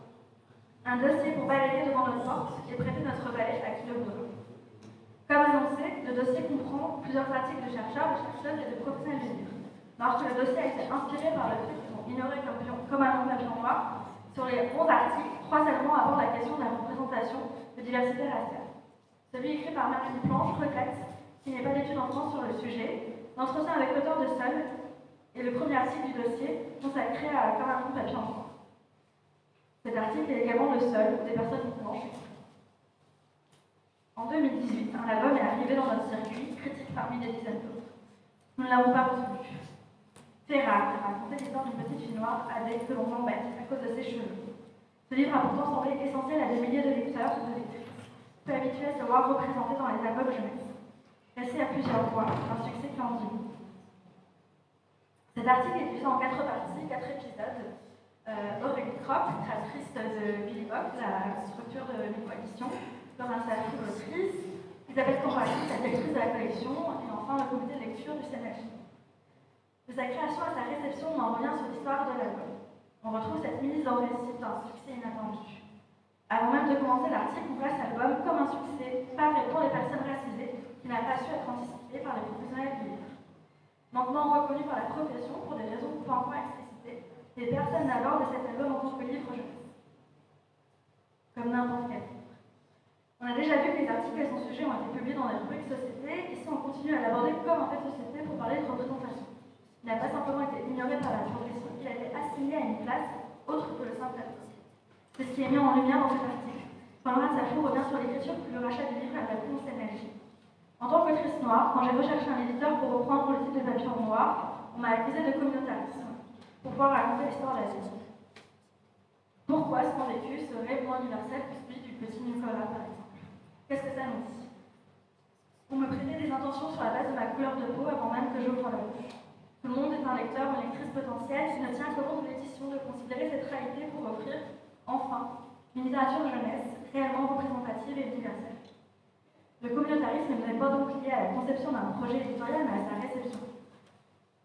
Un dossier pour balayer devant notre porte et prêter notre balai à qui le voudra. Comme annoncé, le dossier comprend plusieurs articles de chercheurs, de chercheuses et de professionnels du livre. Alors que le dossier a été inspiré par le fait qu'ils ont ignoré comme un papillon noir, sur les 11 articles, 3 seulement abordent la question de la représentation de diversité raciale. Celui écrit par Marie Planche regrette qu'il n'y ait pas d'études en France sur le sujet. L'entretien avec l'auteur de Seul est le premier article du dossier consacré à Comme un papillon noir. Cet article est également le seul où des personnes blanches. En 2018, un album est arrivé dans notre circuit, critique parmi des dizaines d'autres. Nous ne l'avons pas retenu. Ferrare racontait l'histoire d'une petite fille noire, Adèle, que l'on embête à cause de ses cheveux. Ce livre a pourtant semblé essentiel à des milliers de lecteurs et de lectrices, peu habitués à se voir représentés dans les albums jeunesse. Classé à plusieurs fois, un succès qui en dit. Cet article est divisé en 4 parties, 4 épisodes. Aurélie Kropp, créatrice de Billy Bob, la structure de l'édition, Laurence Tabou, l'autrice, Isabelle Corrali, la directrice de la collection, et enfin le comité de lecture du CNH. De sa création à sa réception, on en revient sur l'histoire de l'album. On retrouve cette mise en récit d'un succès inattendu. Avant même de commencer l'article, on place l'album comme un succès par et pour les personnes racisées qui n'a pas su être anticipé par les professionnels du livre. Manquement reconnu par la profession pour des raisons pas encore explicitées, les personnes n'abordent cet album en tant que livre jeunesse. Comme n'importe quel livre. On a déjà vu que les articles à son sujet ont été publiés dans les rubriques société, ici on continue à l'aborder comme un fait de société pour parler de représentation. Il n'a pas simplement été ignoré par la profession, il a été assigné à une place autre que le simple article. C'est ce qui est mis en lumière dans cet article. Laurence Tabou revient sur l'écriture que le rachat du livre a réponse énergie. En tant qu'autrice noire, quand j'ai recherché un éditeur pour reprendre le titre de Papillon Noir, on m'a accusé de communautarisme pour pouvoir raconter l'histoire de la vie. pourquoi son vécu serait moins universel que celui du petit Nicolas, par exemple? Qu'est-ce que ça nous dit? On me prêtait des intentions sur la base de ma couleur de peau avant même que j'ouvre la bouche. Tout le monde est un lecteur ou une lectrice potentielle qui ne tient qu'au long de l'édition de considérer cette réalité pour offrir, enfin, une littérature jeunesse réellement représentative et universelle. Le communautarisme n'est pas donc lié à la conception d'un projet éditorial, mais à sa réception.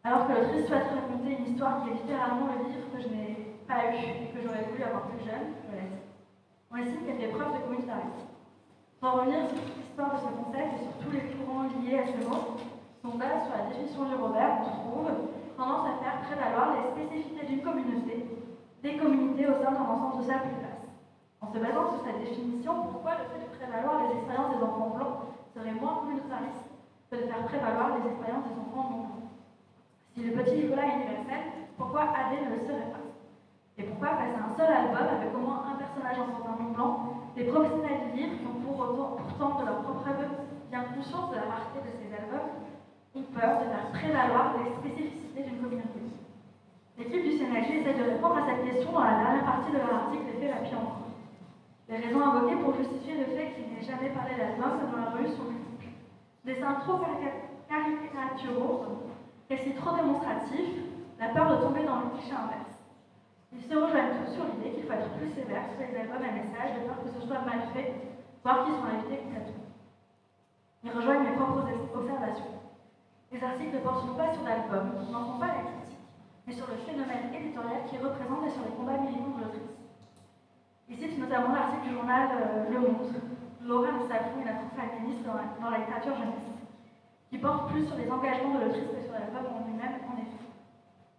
Alors que l'autrice souhaite raconter une histoire qui est littéralement le livre que je n'ai pas eu et que j'aurais voulu avoir plus jeune, je laisse. On estime qu'elle fait preuve de communautarisme. Sans revenir sur toute l'histoire de ce concept et sur tous les courants liés à ce mot, son base sur la définition du Robert, on trouve tendance à faire prévaloir les spécificités d'une communauté, des communautés au sein d'un ensemble social plus vaste. En se basant sur cette définition, pourquoi le fait de prévaloir les expériences des enfants blancs serait moins communautariste que de faire prévaloir les expériences des enfants non blancs? Si le petit Nicolas est universel, pourquoi AD ne le serait pas? Et pourquoi, face à un seul album avec au moins un personnage enfantin non blanc, les professionnels du livre, qui ont pourtant de leur propre aveu bien conscience de la rareté de ces albums, ont peur de faire prévaloir les spécificités d'une communauté? L'équipe du CNLJ essaie de répondre à cette question dans la dernière partie de leur article « Effet Lapierre en France ». Les raisons invoquées pour justifier le fait qu'il n'ait jamais parlé d'album dans la revue sont multiples. Dessins trop caricaturaux, récits trop démonstratifs, la peur de tomber dans le cliché inverse. Ils se rejoignent tous sur l'idée qu'il faut être plus sévère sur les albums à message, de peur que ce soit mal fait, voire qu'ils soient invités complètement. Ils rejoignent mes propres observations. Les articles ne portent pas sur l'album, n'en font pas la critique, mais sur le phénomène éditorial qu'ils représentent et sur les combats militants de l'autrice. Ils citent notamment l'article du journal Le Monde, Laura Safou et la troupe féministe dans la littérature jeunesse, qui porte plus sur les engagements de l'autrice que sur l'album en lui-même, en effet.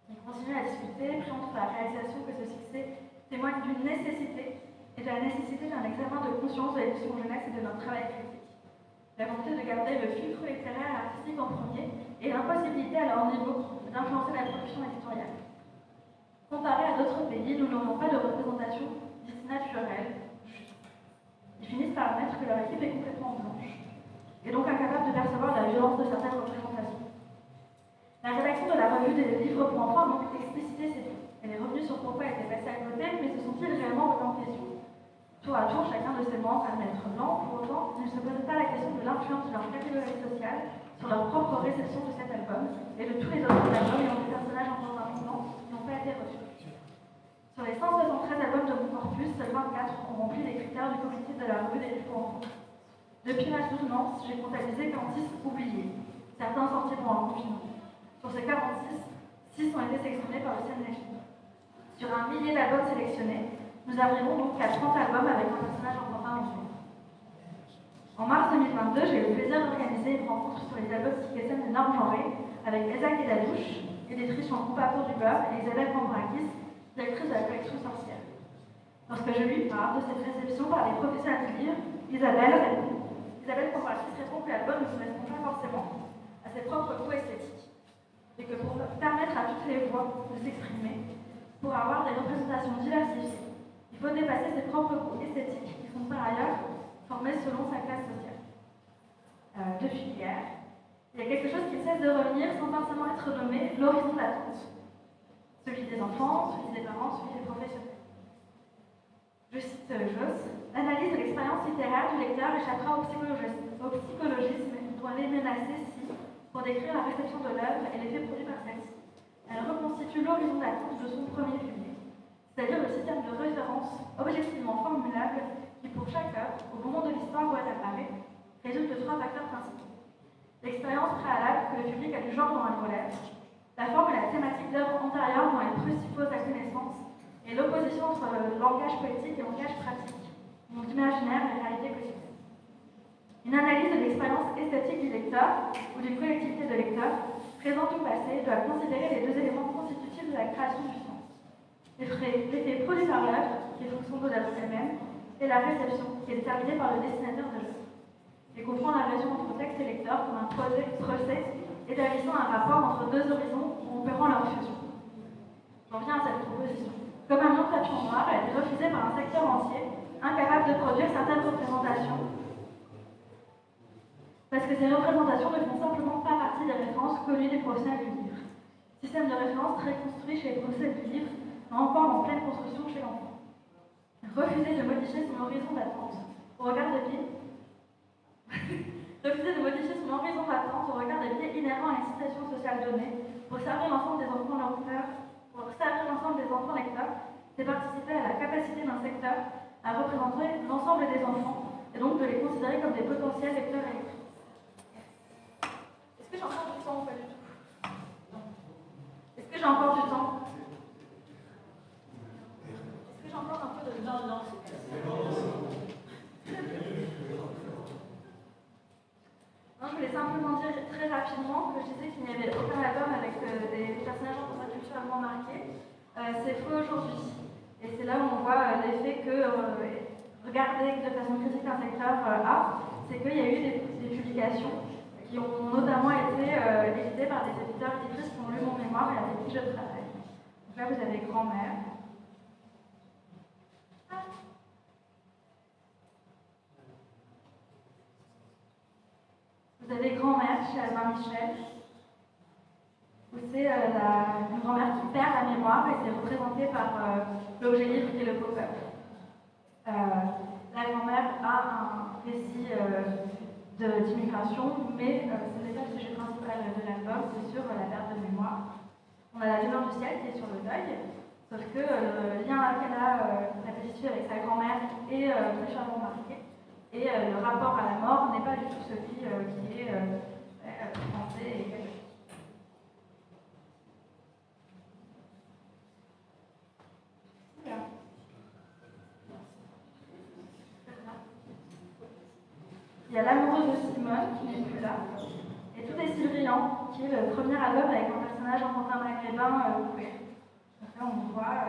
Ils continuent à discuter, puis entre la réalisation que ce succès témoigne d'une nécessité et de la nécessité d'un examen de conscience de l'édition jeunesse et de notre travail critique. La volonté de garder le filtre littéraire et artistique en premier et l'impossibilité à leur niveau d'influencer la production éditoriale. Comparé à d'autres pays, nous n'aurons pas de représentation dite naturelle. Ils finissent par admettre que leur équipe est complètement blanche et donc incapable de percevoir la violence de certaines représentations. La rédaction de la revue des livres pour enfants a donc explicité ces points. Elle est revenue sur pourquoi elle était passée à côté, mais se sont-ils réellement remis en question? Tour à tour, chacun de ces membres admet être blanc, pour autant, ils ne se posent pas la question de l'influence de leur catégorie sociale sur leur propre réception de cet album et de tous les autres albums ayant des personnages en format blanc qui n'ont pas été reçus. Sur les 173 albums de mon corpus, seuls 24 ont rempli les critères du comité de la revue des livres pour enfants. Depuis ma soutenance, j'ai comptabilisé 46 oubliés, certains sortis pendant le confinement. Sur ces 46, 6 ont été sélectionnés par le CNLJ. Sur un millier d'albums sélectionnés, nous arrivons donc à 30 albums avec un personnage enfantin en genre. En mars 2022, j'ai eu le plaisir d'organiser une rencontre sur les albums qui questionnent les normes genrées avec Elsa Guédadouche, éditrice en coupe à pour du beurre, et Isabelle Cambrakis, directrice de la collection Sorcière. Lorsque je lui parle de cette réception par les professionnels du livre, Isabelle Cambrakis répond que l'album ne correspond pas forcément à ses propres goûts esthétiques et que pour permettre à toutes les voix de s'exprimer, pour avoir des représentations diversifiées, il faut dépasser ses propres goûts esthétiques qui sont par ailleurs formés selon sa classe sociale. Depuis hier, il y a quelque chose qui cesse de revenir sans forcément être nommé l'horizon d'attente. Celui des enfants, celui des parents, celui des professionnels. Je cite Joss, l'analyse de l'expérience littéraire du lecteur échappera au psychologisme dont elle est menacée si, pour décrire la réception de l'œuvre et l'effet produit par celle-ci, elle reconstitue l'horizon d'attente de son premier public, c'est-à-dire le système de référence objectivement formulable qui, pour chaque œuvre, au moment de l'histoire où elle apparaît, résulte de 3 facteurs principaux. L'expérience préalable que le public a du genre dont elle relève, la forme et la thématique d'œuvres antérieures dont elle présuppose la connaissance, et l'opposition entre le langage poétique et le langage pratique, donc imaginaire et réalité quotidienne. Une analyse de l'expérience esthétique du lecteur ou d'une collectivité de lecteurs, présente ou passé, doit considérer les 2 éléments constitutifs de la création du sens. L'effet produit par l'œuvre, qui est fonction de l'œuvre elle-même, et la réception, qui est déterminée par le dessinateur de l'œuvre. Et comprend la relation entre texte et lecteur comme un procès établissant un rapport entre 2 horizons ou opérant leur fusion. J'en viens à cette proposition. Comme un nom de papillon noir, elle a été refusée par un secteur entier, incapable de produire certaines représentations, parce que ces représentations ne font simplement pas partie des références connues des professionnels du livre. Système de référence très construit chez les professionnels du livre, mais encore en pleine construction chez l'enfant. Refuser de modifier son horizon d'attente au regard des biais. Refuser de modifier son horizon d'attente au regard des biais inhérents à une situation sociale donnée pour servir l'ensemble des enfants lecteurs, c'est participer à la capacité d'un secteur à représenter l'ensemble des enfants et donc de les considérer comme des potentiels lecteurs et lectrices. Est-ce que j'ai encore du temps ou pas du tout? Non. Est-ce que j'ai encore du temps? Est-ce que j'ai encore un peu de temps? Non. Non, je voulais simplement dire très rapidement que je disais qu'il n'y avait aucun album avec des personnages culturellement marqués. C'est faux aujourd'hui. Et c'est là où on voit l'effet que regarder de façon critique un secteur A, c'est qu'il y a eu des publications qui ont notamment été éditées par des éditeurs et éditrices qui ont lu mon mémoire et avec qui je travaille. Donc là, vous avez Grand-mère. Vous avez Grand-mère chez Albin Michel, où c'est une grand-mère qui perd la mémoire et c'est représenté par l'objet livre qui est le pop-up. La grand-mère a un récit d'immigration, mais ce n'est pas le sujet principal de l'album, c'est sur la perte de mémoire. On a la lumière du ciel qui est sur le deuil, sauf que le lien qu'elle a, la petite fille avec sa grand-mère, est très charmant marqué. Et le rapport à la mort n'est pas du tout celui qui est pensé et quelque chose. Il y a L'amoureuse de Simone qui n'est plus là. Et Tout est si brillant, qui est le premier album avec un personnage enfantin maghrébin queer. Donc là on voit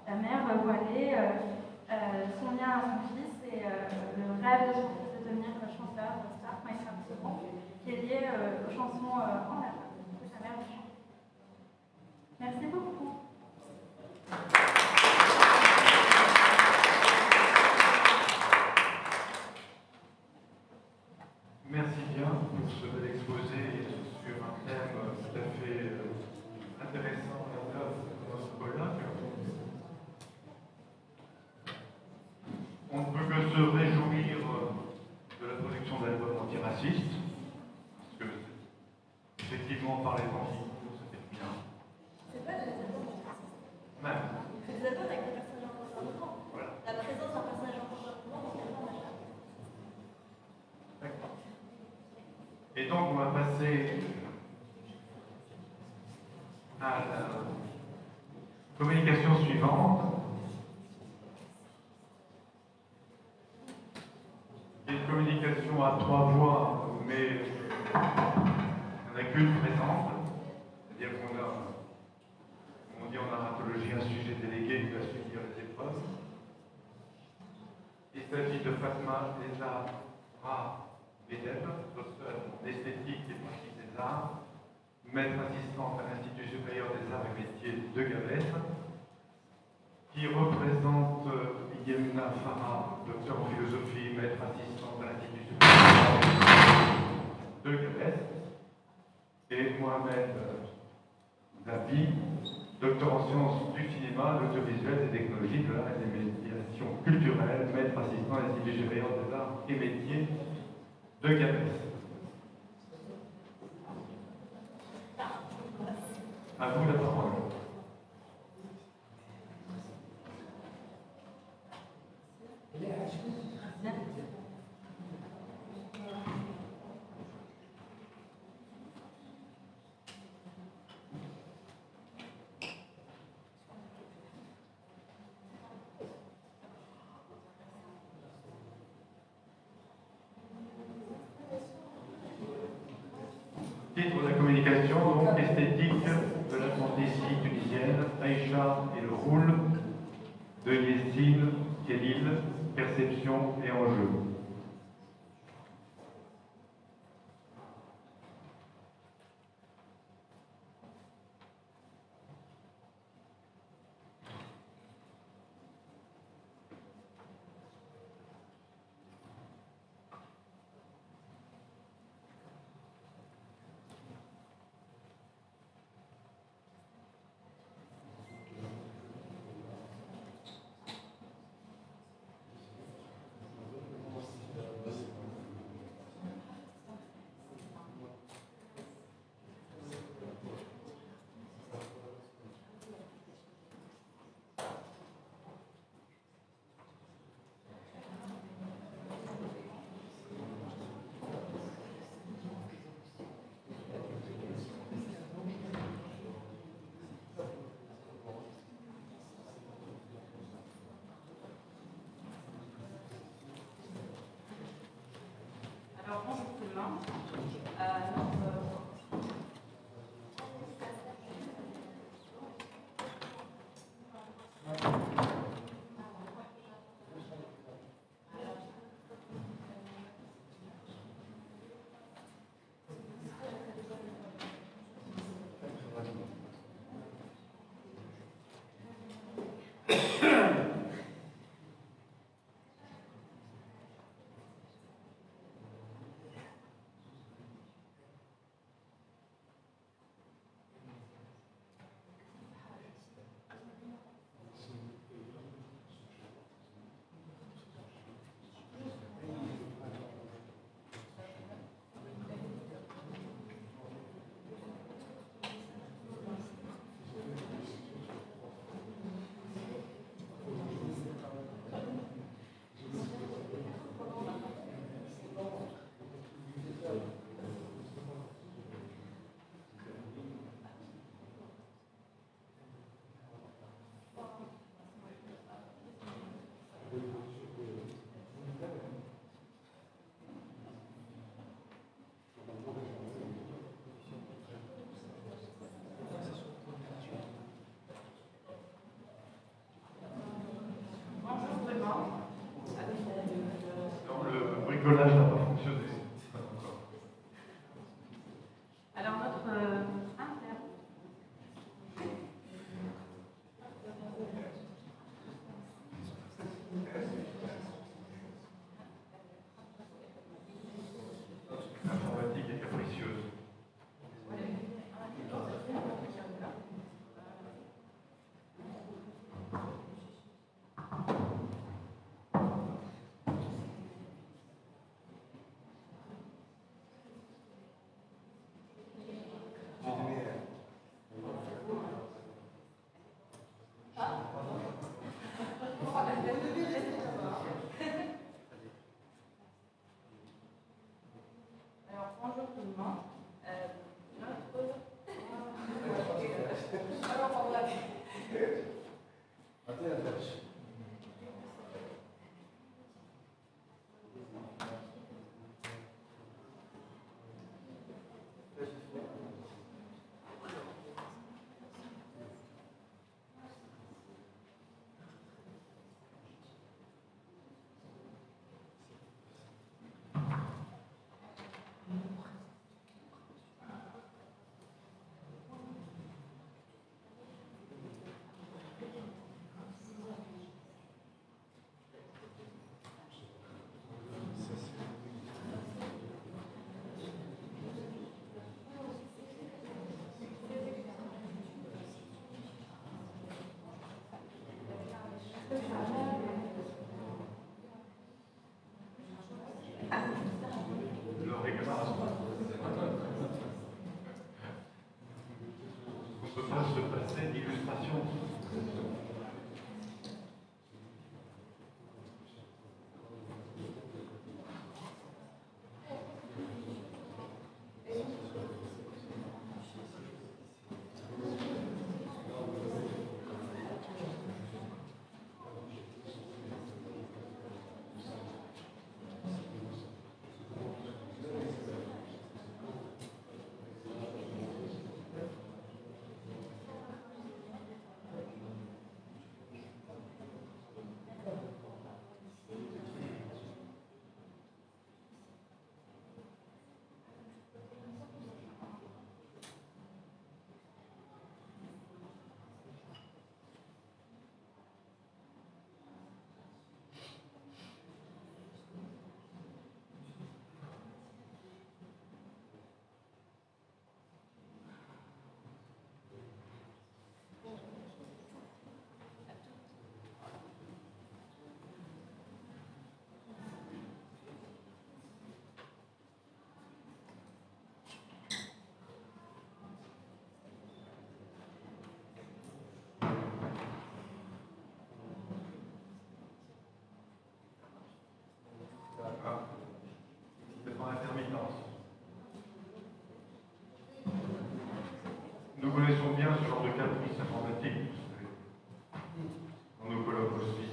la mère voilée, son lien à son fils et le rêve de son fils de devenir chanteur, star, qui est lié aux chansons en arabe que sa mère chante. Merci beaucoup. Merci bien pour ce bel exposé sur un thème tout à fait intéressant et en œuvre dans ce colloque. On ne peut que se réjouir de la production d'albums antiracistes, parce que effectivement par les temps qui courent, c'était bien. C'est pas des albums antiracistes. Même. C'est des albums avec des personnages importants. Voilà. La présence d'un personnage important dans l'album machin. D'accord. Et donc on va passer à la communication suivante. Une communication à 3 voix, mais il n'y en a qu'une présente. C'est-à-dire qu'on a, comme on dit en narratologie, un sujet délégué qui va suivre les épreuves. Il s'agit de Fatma Ezahra Bedeb, docteur d'esthétique et pratique des arts, maître assistante à l'Institut supérieur des arts et métiers de Gabès, qui représente Yemna Farah, docteur en philosophie, maître assistante à l'Institut supérieur des arts de Gabès, et Mohamed Dabi, docteur en sciences du cinéma, de l'audiovisuel, des technologies, de l'art et des médiations culturelles, maître assistant à l'Institut supérieur des arts et métiers de Gabès. À vous la parole. Titre de la communication, donc esthétique de la fantaisie tunisienne, Aïcha et le rôle de Yessine Khalil, perception et enjeu. Le bricolage n'a pas fonctionné. Alors notre L'informatique est capricieuse. Alors, bonjour tout le monde. Le réglage. On ne peut pas se passer d'illustration. C'est par intermittence. Nous connaissons bien ce genre de caprice informatique, vous savez. On nous colloque aussi.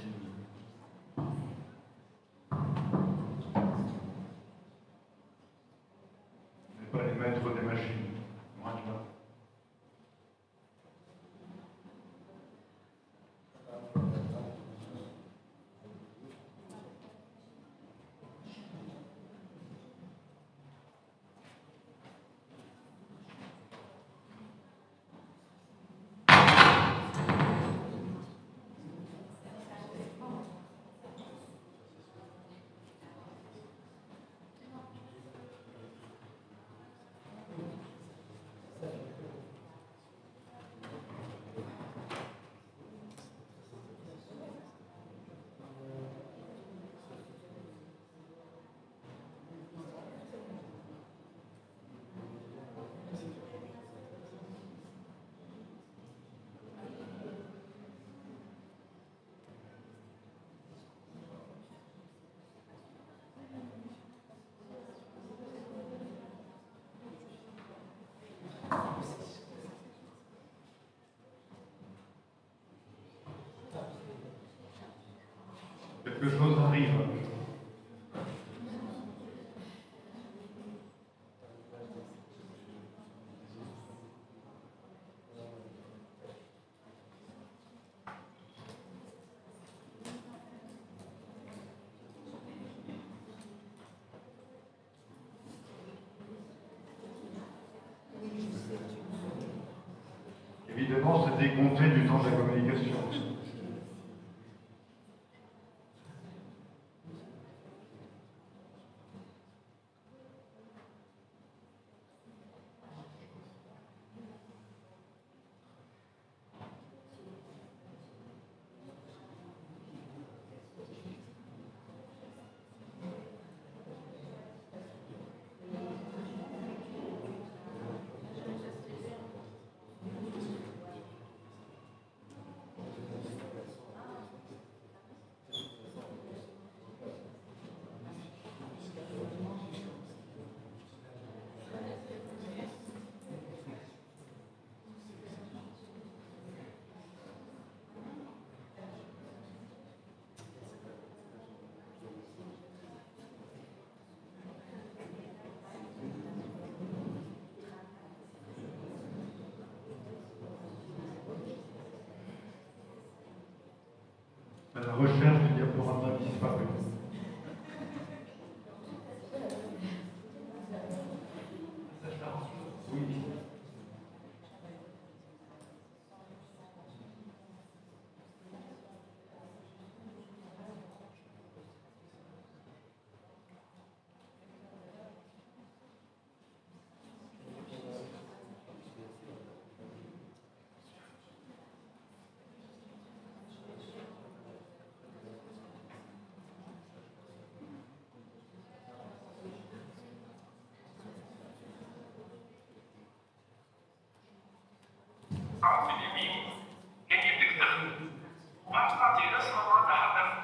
quelque chose arrive. Évidemment, c'est décompté du temps de la communication. La recherche du diaporama disparu. Oui. صعب في اليمين كيف بدك تاخذ وما تعطي رسمه واضحه حتى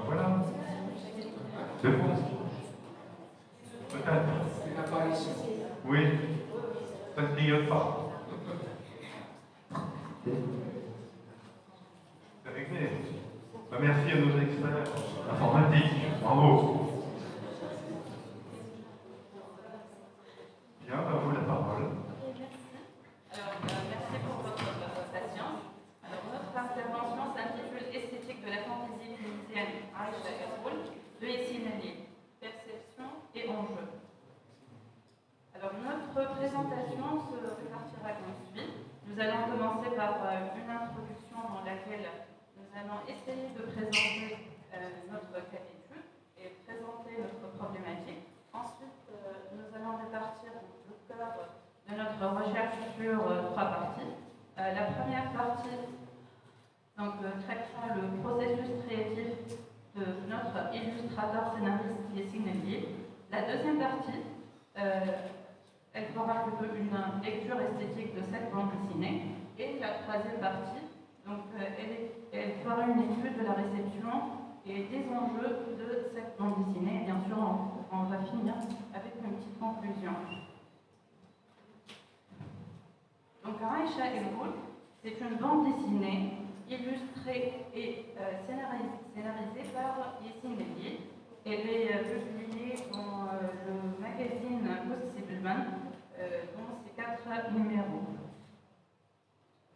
Voilà. C'est bon. Peut-être. Une apparition. Oui. Ça ne clignote pas. C'est réglé. Ben, merci à nos experts informatiques. Bravo. Bien, à vous la parole. Alors, merci pour votre patience. Alors, notre intervention s'intitule Esthétique de la fantaisie tunisienne, Aïcha Erroul, de Yassine Ali, perception et enjeu. Alors, notre présentation se répartira comme suit. Nous allons commencer par une introduction dans laquelle nous allons essayer de présenter notre cas d'étude et présenter notre problématique. Ensuite, nous allons répartir le cœur de notre recherche sur trois parties. La première partie donc, traitera le processus créatif de notre illustrateur scénariste Yassine Ellié. La deuxième partie, elle fera plutôt une lecture esthétique de cette bande dessinée. Et la troisième partie, donc, elle fera une étude de la réception et des enjeux de cette bande dessinée. Et bien sûr, on va finir avec une petite conclusion. Donc, Aïcha Erroul, c'est une bande dessinée illustrée et scénarisée par Yassine Ellié. Elle est publiée dans le magazine Possiblement dans ses 4 numéros.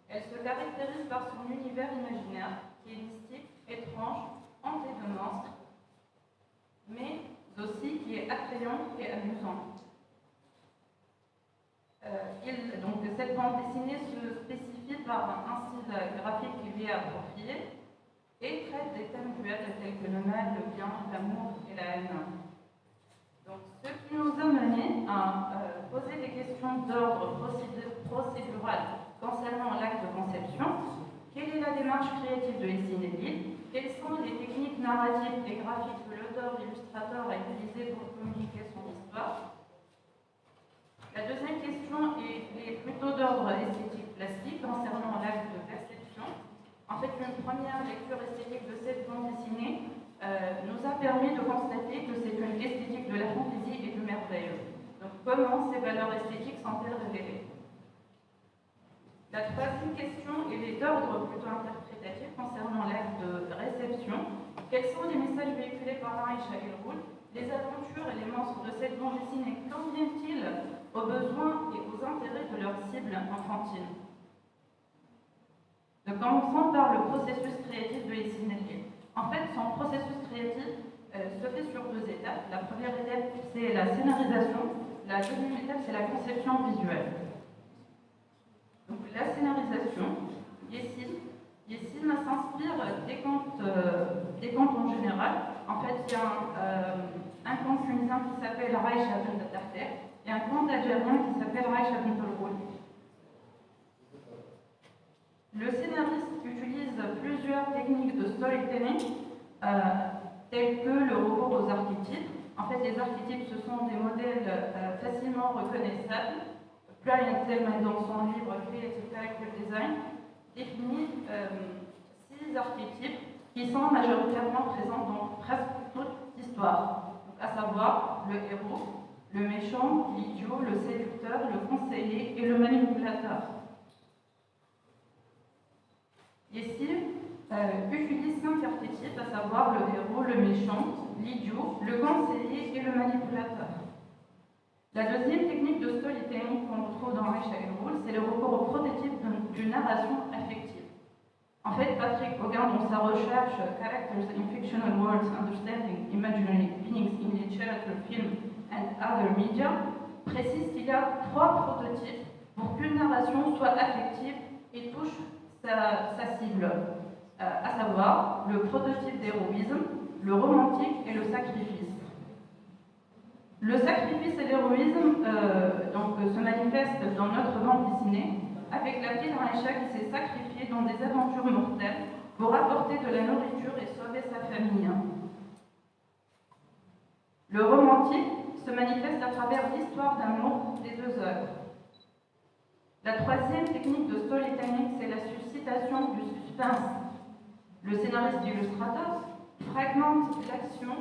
Elle se caractérise par son univers imaginaire qui est mystique, étrange, hanté de monstres, mais aussi qui est attrayant et amusant. Donc, cette bande dessinée se spécifie par un style graphique qui lui est approprié et traite des thèmes duels tels que le mal, le bien, l'amour et la haine. Donc, ce qui nous a mené à poser des questions d'ordre procédural concernant l'acte de conception. Quelle est la démarche créative de Yassine Ellié? Quelles sont les techniques narratives et graphiques que l'auteur-illustrateur a utilisées pour communiquer son histoire? La deuxième question est plutôt d'ordre esthétique plastique concernant l'acte de perception. En fait, une première lecture esthétique de cette bande dessinée nous a permis de constater que c'est une esthétique de la fantaisie et du merveilleux. Donc comment ces valeurs esthétiques sont-elles révélées? La troisième question, elle est d'ordre plutôt interprétatif concernant l'acte de réception. Quels sont les messages véhiculés par Aïcha El-Ghoul? Les aventures et les monstres de cette bande dessinée conviennent-ils aux besoins et aux intérêts de leur cible enfantine? Donc, commençons par le processus créatif de Yassine El-Ghoul. En fait, son processus créatif se fait sur deux étapes. La première étape, c'est la scénarisation. La deuxième étape, c'est la conception visuelle. Donc, la scénarisation, Yassine s'inspire des contes en général. En fait, il y a un conte tunisien qui s'appelle Aïcha bint Tahter et un conte algérien qui s'appelle Aïcha bint El-Ghoul. Le scénariste utilise plusieurs techniques de storytelling, telles que le recours aux archétypes. En fait, les archétypes, ce sont des modèles facilement reconnaissables. Brian Tillman, dans son livre Creative Character Design, définit 6 archétypes qui sont majoritairement présents dans presque toute l'histoire, à savoir le héros, le méchant, l'idiot, le séducteur, le conseiller et le manipulateur. Yassine utilise 5 archétypes, à savoir le héros, le méchant, l'idiot, le conseiller et le manipulateur. La deuxième technique de storytelling qu'on retrouve dans Aïcha El-Ghoul, c'est le recours au prototype d'une narration affective. En fait, Patrick Hogan, dans sa recherche Characters in Fictional Worlds, Understanding Imaginary Beings in Literature, Film and Other Media, précise qu'il y a 3 prototypes pour qu'une narration soit affective et touche sa cible, à savoir le prototype d'héroïsme, le romantique et le sacrifice. Le sacrifice et l'héroïsme se manifestent dans notre bande dessinée avec la petite Aïcha qui s'est sacrifiée dans des aventures mortelles pour apporter de la nourriture et sauver sa famille. Le romantique se manifeste à travers l'histoire d'amour des 2 œuvres. La troisième technique de storytelling, c'est la suscitation du suspense. Le scénariste illustrateur fragmente l'action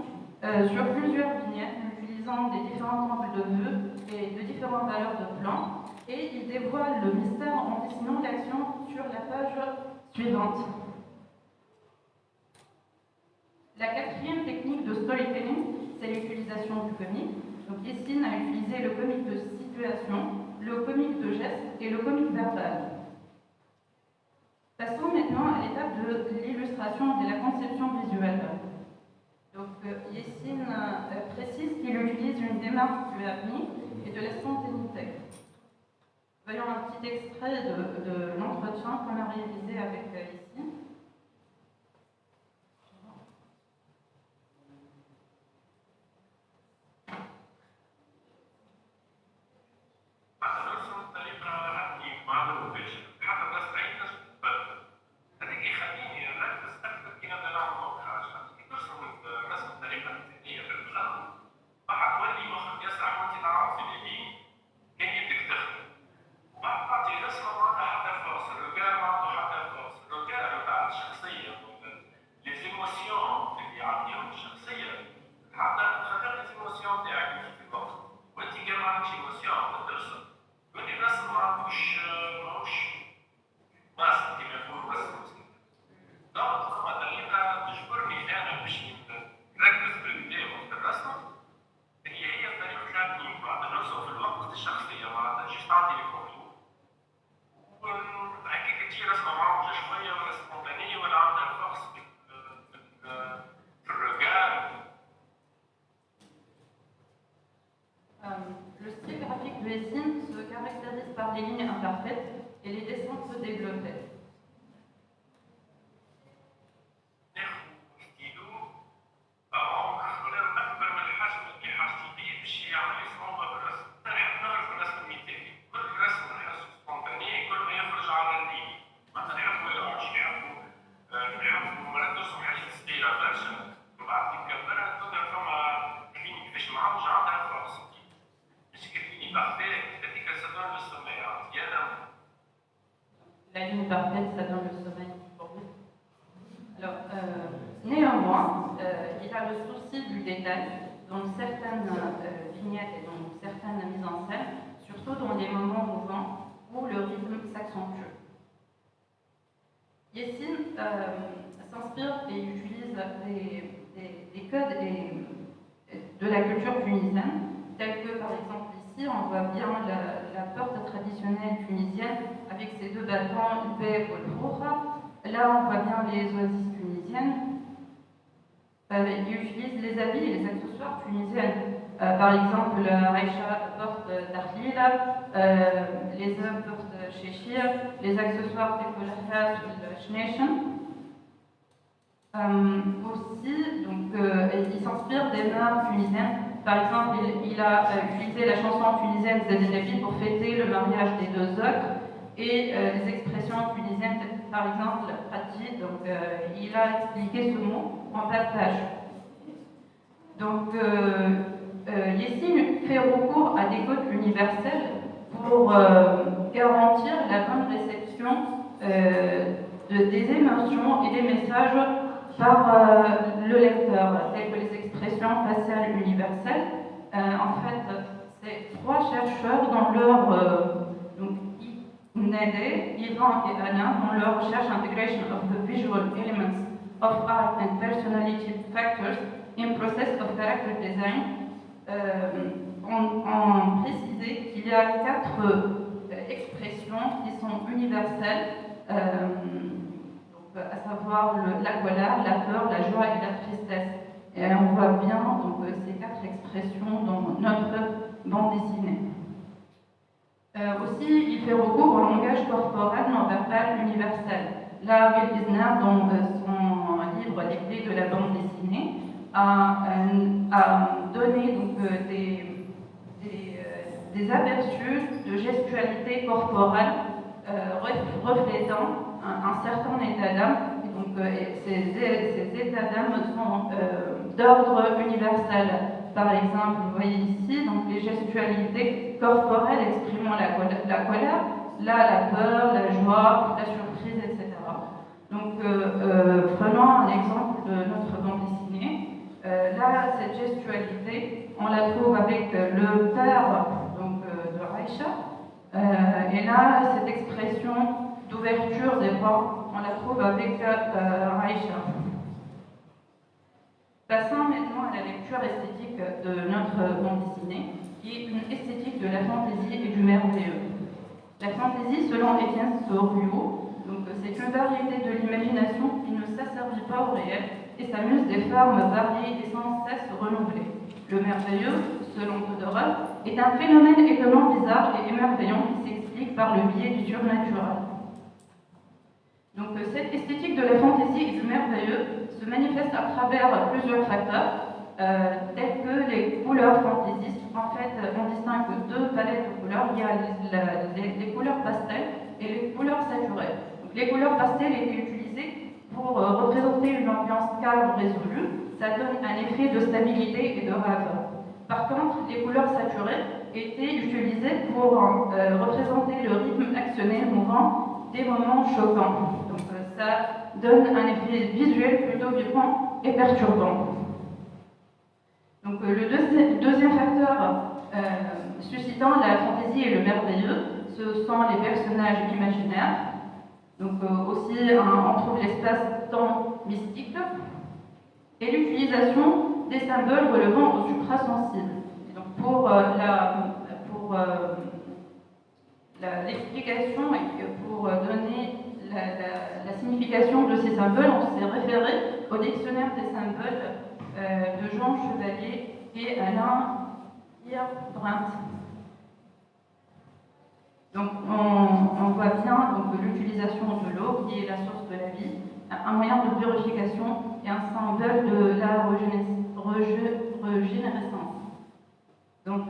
sur plusieurs vignettes, utilisant des différents angles de vue et de différentes valeurs de plan, et il dévoile le mystère en dessinant l'action sur la page suivante. La quatrième technique de storytelling, c'est l'utilisation du comique. Donc Yassine a utilisé le comique de situation, le comique de geste et le comique verbal. Passons maintenant à l'étape de l'illustration et de la conception visuelle. Donc Yassine précise qu'il utilise une démarche du happening et de la spontanéité. Voyons un petit extrait de l'entretien qu'on a réalisé avec Yassine. Le style graphique de Yassine se caractérise par les lignes imparfaites et les dessins peu développés. La ligne parfaite, ça donne le sommeil pour lui. Alors, néanmoins, il a le souci du détail dans certaines vignettes et dans certaines mises en scène, surtout dans les moments mouvants où le rythme s'accentue. Yessine s'inspire et utilise des codes de la culture tunisienne, tels que par exemple ici on voit bien la porte traditionnelle tunisienne avec ses deux bâtons, le beb ou le khoura. Là on voit bien les oasis tunisiennes. Il utilise les habits et les accessoires tunisiens. Par exemple, Aïcha porte Darlila, les hommes portent Chéchir, les accessoires tels que la khas ou le Shneshen. Aussi, donc, il s'inspire des mœurs tunisiennes. Par exemple, il a utilisé la chanson tunisienne Zadilabi pour fêter le mariage des deux ocres et les expressions tunisiennes, par exemple, Hadji, donc il a expliqué ce mot en partage. Donc, Yessine fait recours à des codes universels pour garantir la bonne réception des émotions et des messages par le lecteur, telles que les expressions faciales universelles. En fait, c'est trois chercheurs dans leur Nade, Yvan et Anna, dans leur recherche Integration of the Visual Elements of Art and Personality Factors in Process of Character Design, ont précisé qu'il y a 4 expressions qui sont universelles, à savoir la colère, la peur, la joie et la tristesse. Et on voit bien donc, ces 4 expressions dans notre bande dessinée. Aussi, il fait recours au langage corporel non verbal universel. Là, Will Eisner, dans son livre Les clés de la bande dessinée, a donné donc, des aperçus de gestualité corporelle reflétant un certain état d'âme. Donc, ces états d'âme sont d'ordre universel. Par exemple, vous voyez ici donc, les gestualités corporelles exprimant la colère, là la peur, la joie, la surprise, etc. Donc, prenons un exemple de notre bande dessinée. Là, cette gestualité, on la trouve avec le père donc, de Aïcha. Et là, cette expression d'ouverture des bras, on la trouve avec Aïcha. Passons maintenant à la lecture esthétique de notre bande dessinée, qui est une esthétique de la fantaisie et du merveilleux. La fantaisie, selon Étienne Soriot, c'est une variété de l'imagination qui ne s'asservit pas au réel et s'amuse des formes variées et sans cesse renouvelées. Le merveilleux, selon Todorov, est un phénomène étonnant, bizarre et émerveillant qui s'explique par le biais du surnaturel. Donc, cette esthétique de la fantaisie et du merveilleux se manifeste à travers plusieurs facteurs, tels que les couleurs fantaisistes. En fait, on distingue 2 palettes de couleurs. Il y a les couleurs pastel et les couleurs saturées. Donc, les couleurs pastel étaient utilisées pour représenter une ambiance calme, résolue. Ça donne un effet de stabilité et de rêve. Par contre, les couleurs saturées étaient utilisées pour représenter le rythme actionné mouvant des moments choquants. Donc, ça donne un effet visuel plutôt vibrant et perturbant. Donc, le deuxième facteur suscitant la fantaisie et le merveilleux, ce sont les personnages imaginaires. Donc, aussi, on trouve l'espace-temps mystique et l'utilisation des symboles relevant au suprasensible. Donc, pour l'explication et pour donner la signification de ces symboles, on s'est référé au dictionnaire des symboles de Jean Chevalier et Alain Hirbrandt. Donc, on voit bien l'utilisation de l'eau, qui est la source de la vie, un moyen de purification et un symbole de la régénérescence. Donc,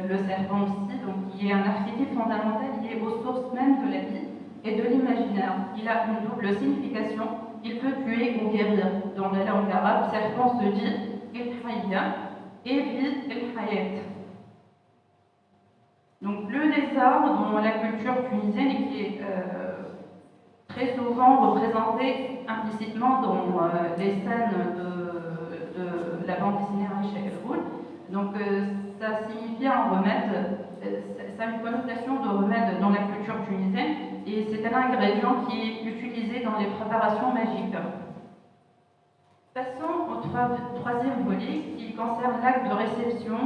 le serpent aussi, qui est un archétype fondamental lié aux sources même de la vie et de l'imaginaire. Il a une double signification. Il peut tuer ou guérir. Dans la langue arabe, serpent se dit el-hayya et vie el-hayat. Donc, le lézard, dans la culture tunisienne, et qui est très souvent représenté implicitement dans les scènes de la bande dessinée Aïcha El Ghoul, Donc ça signifie un remède, ça a une connotation de remède dans la culture tunisienne et c'est un ingrédient qui est utilisé dans les préparations magiques. Passons au troisième volet qui concerne l'acte de réception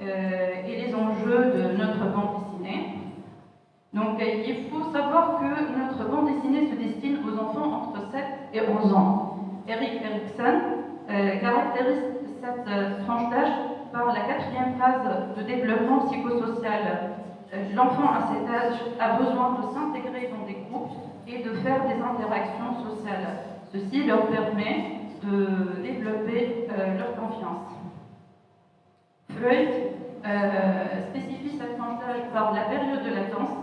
et les enjeux de notre bande dessinée. Donc il faut savoir que notre bande dessinée se destine aux enfants entre 7 et 11 ans. Erik Erikson caractérise cette tranche d'âge par la 4e phase de développement psychosocial. L'enfant à cet âge a besoin de s'intégrer dans des groupes et de faire des interactions sociales. Ceci leur permet de développer leur confiance. Freud spécifie cette tranche d'âge par la période de latence.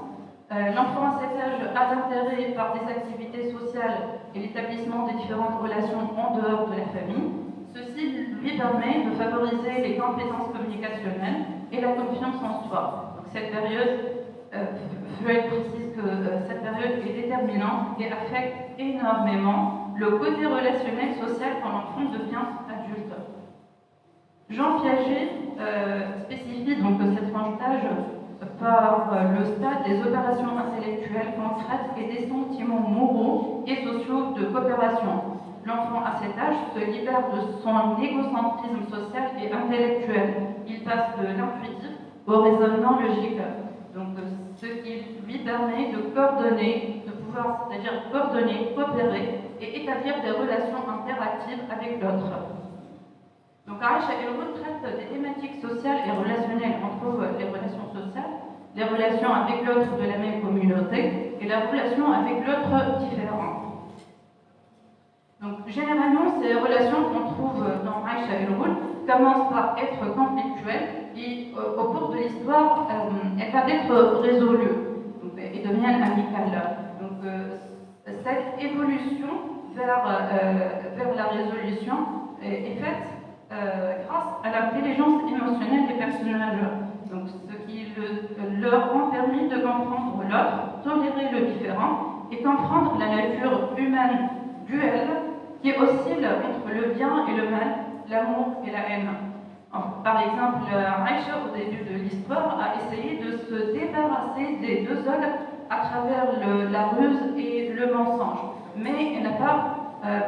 L'enfant à cet âge a d'intérêt par des activités sociales et l'établissement des différentes relations en dehors de la famille. Ceci lui permet de favoriser les compétences communicationnelles et la confiance en soi. Donc, cette période, Freud précise que cette période est déterminante et affecte énormément le côté relationnel social quand l'enfant devient adulte. Jean Piaget spécifie donc cette tranche d'âge par le stade des opérations intellectuelles concrètes et des sentiments moraux et sociaux de coopération. L'enfant à cet âge se libère de son égocentrisme social et intellectuel. Il passe de l'intuitif au raisonnement logique. Donc, ce qui lui permet de coordonner, de pouvoir, c'est-à-dire coordonner, coopérer et établir des relations interactives avec l'autre. Donc, Aïcha El-Roud traite des thématiques sociales et relationnelles. On trouve les relations sociales, les relations avec l'autre de la même communauté et la relation avec l'autre différent. Donc, généralement, ces relations qu'on trouve dans Aïcha El-Roud commencent par être conflictuelles et au cours de l'histoire, elles peuvent être résolues et deviennent amicales. Donc, cette évolution vers la résolution est faite grâce à l'intelligence émotionnelle des personnages. Donc, ce qui leur ont permis de comprendre l'autre, tolérer le différent et comprendre la nature humaine duelle qui oscille entre le bien et le mal, l'amour et la haine. Par exemple, Aïcha, au début de l'histoire, a essayé de se débarrasser des deux hommes à travers la ruse et le mensonge. Mais elle n'a pas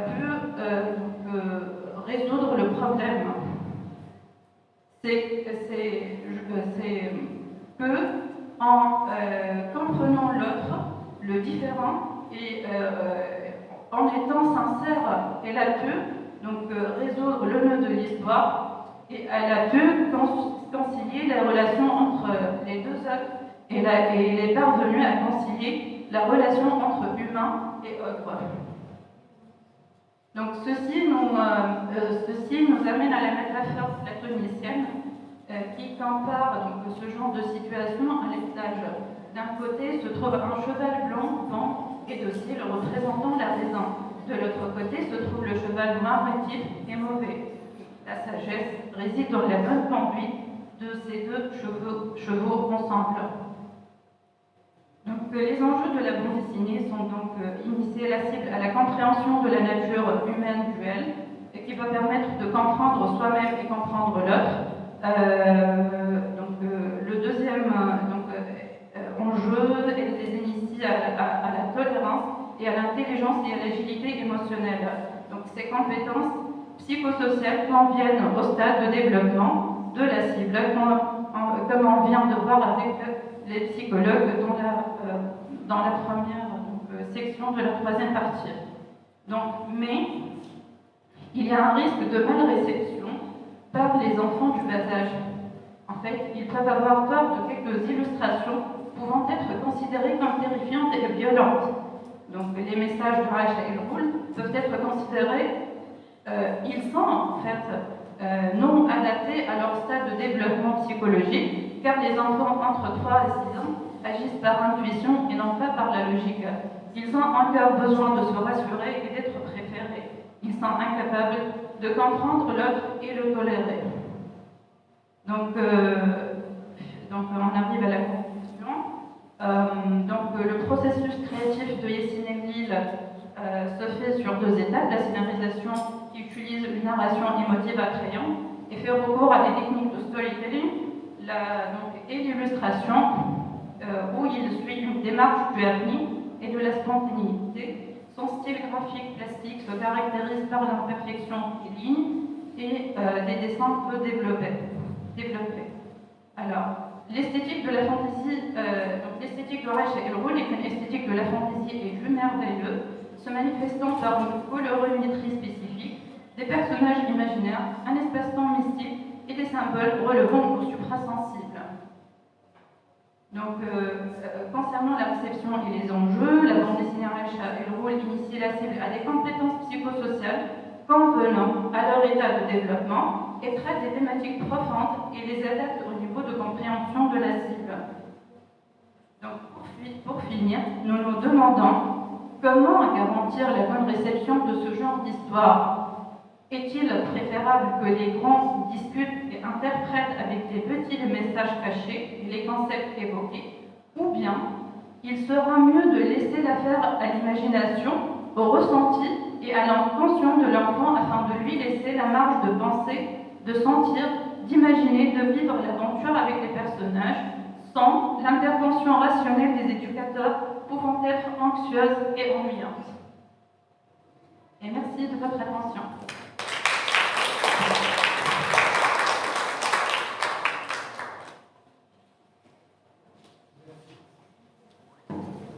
pu résoudre le problème. C'est que, en comprenant l'autre, le différent, et en étant sincère, elle a pu donc résoudre le nœud de l'histoire et elle a pu concilier la relation entre les deux hommes et elle est parvenue à concilier la relation entre humains et autres. Donc ceci nous amène à la métaphore platonicienne qui compare donc, ce genre de situation à l'estage. D'un côté se trouve un cheval blanc, vent et docile représentant la raison. De l'autre côté se trouve le cheval noir, rétif et mauvais. La sagesse réside dans la bonne conduite de ces deux chevaux ensemble. Donc, les enjeux de la bande dessinée sont donc initier la cible à la compréhension de la nature humaine duelle et qui va permettre de comprendre soi-même et comprendre l'autre. Le deuxième enjeu, elle les initie à la tolérance et à l'intelligence et à l'agilité émotionnelle. Donc ces compétences psychosociales conviennent au stade de développement de la cible, comme on vient de voir avec les psychologues dans la première section de la troisième partie. Donc, mais il y a un risque de mal-réception par les enfants du bas âge. En fait, ils peuvent avoir peur de quelques illustrations pouvant être considérées comme terrifiantes et violentes. Donc, les messages de Aïcha El-Roud peuvent être considérés, ils sont en fait non adaptés à leur stade de développement psychologique, car les enfants entre 3 et 6 ans agissent par intuition et non pas par la logique. Ils ont encore besoin de se rassurer et d'être préférés. Ils sont incapables de comprendre l'autre et le tolérer. Donc on arrive à la conclusion. Le processus créatif de Yassine El-Lil se fait sur 2 étapes. La scénarisation qui utilise une narration émotive à crayon et fait recours à des techniques de storytelling et l'illustration, où il suit une démarche du happening et de la spontanéité. Son style graphique plastique se caractérise par l'imperfection des lignes et des dessins peu développés. Alors, l'esthétique de la fantaisie, l'esthétique de Reich et Elroul est une esthétique de la fantaisie et du merveilleux, se manifestant par une colorimétrie spécifique, des personnages imaginaires, un espace-temps mystique et des symboles relevant au suprasensible. Donc, concernant la réception et les enjeux, la bande dessinée Reich et Elroul initie la cible à des compétences psychosociales convenant à leur état de développement et traite des thématiques profondes et les adapte au niveau de compréhension de la cible. Donc, pour finir, nous nous demandons comment garantir la bonne réception de ce genre d'histoire. Est-il préférable que les grands discutent et interprètent avec les petits les messages cachés et les concepts évoqués, ou bien il sera mieux de laisser l'affaire à l'imagination, au ressenti et à l'intention de l'enfant afin de lui laisser la marge de penser, de sentir, d'imaginer, de vivre l'aventure avec les personnages, sans l'intervention rationnelle des éducateurs pouvant être anxieuse et ennuyante. Et merci de votre attention.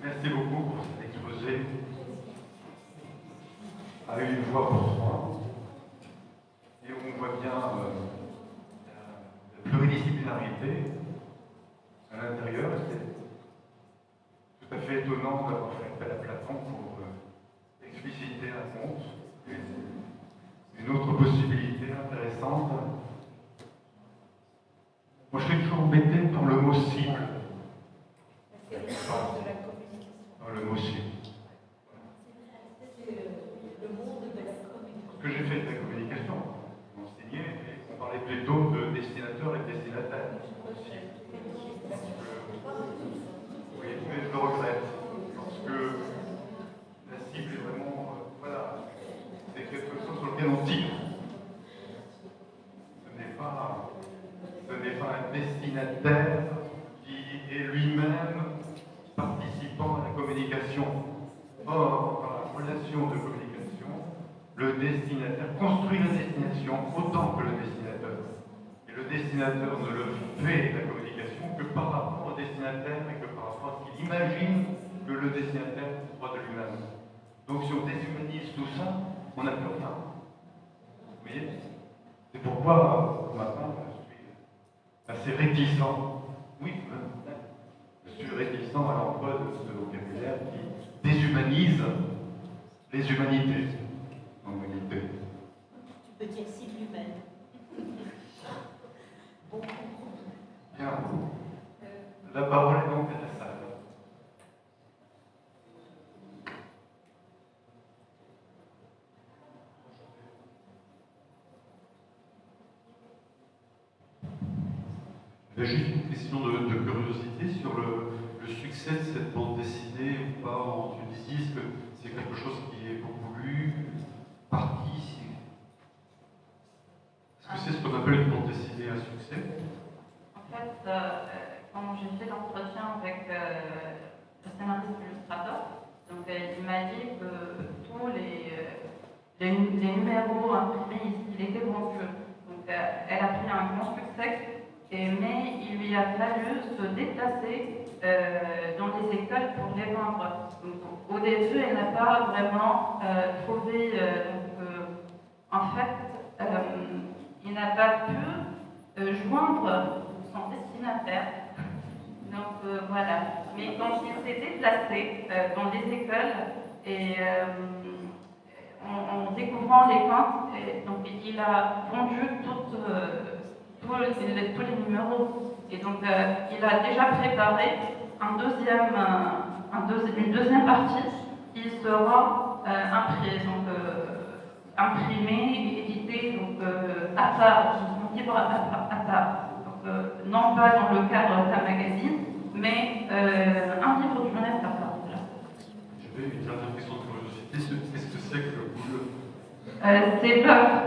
Merci beaucoup pour cet exposé à une voix pour soi. Et on voit bien la pluridisciplinarité à l'intérieur. C'est tout à fait étonnant d'avoir fait appel à Platon pour expliciter un conte. Une autre possibilité intéressante. Moi, je suis toujours embêté par le mot cible. Dans le mot cible. Ce que j'ai fait de la communication, enseigné, on parlait plutôt de destinateur et de destinataire. Oui, mais je le regrette, parce que la cible est vraiment, voilà, c'est quelque chose sur lequel on tire. Ce n'est pas un destinataire qui est lui-même participant à la communication. Or, dans la relation de communication, le destinataire construit la destination autant que le destinateur. Et le destinateur ne le fait, la communication, que par rapport au destinataire et que par rapport à ce qu'il imagine que le destinataire soit de lui-même. Donc si on déshumanise tout ça, on n'a plus rien. Vous voyez? C'est pourquoi, pour ma part, je suis assez réticent. Oui, je suis réticent à l'emploi de ce vocabulaire qui déshumanise les humanités, en réalité. Tu peux dire cible humaine. Bon. Bien. La parole est donc à la salle. Juste une question de curiosité sur le succès de cette bande dessinée ou pas en Tunisie. Est-ce que c'est quelque chose qui est beaucoup lu, parti ici? Est-ce que c'est ce qu'on appelle une bande dessinée à succès? En fait, quand j'ai fait l'entretien avec le scénariste illustrateur, donc il m'a dit que tous les numéros imprimés ici, il était vendu. Donc elle a pris un grand succès. Mais il lui a fallu se déplacer dans les écoles pour les vendre. Donc, au début, elle n'a pas vraiment trouvé. En fait, il n'a pas pu joindre son destinataire. Donc voilà. Mais quand il s'est déplacé dans les écoles et en découvrant les contes, donc il a vendu tous les numéros. Et donc, il a déjà préparé une deuxième partie qui sera imprimée et éditée à part, en libre à part. Donc, non pas dans le cadre d'un magazine, mais un livre de jeunesse à part. Voilà. J'avais une dernière question de curiosité. Qu'est-ce que c'est que le boule? C'est l'œuvre.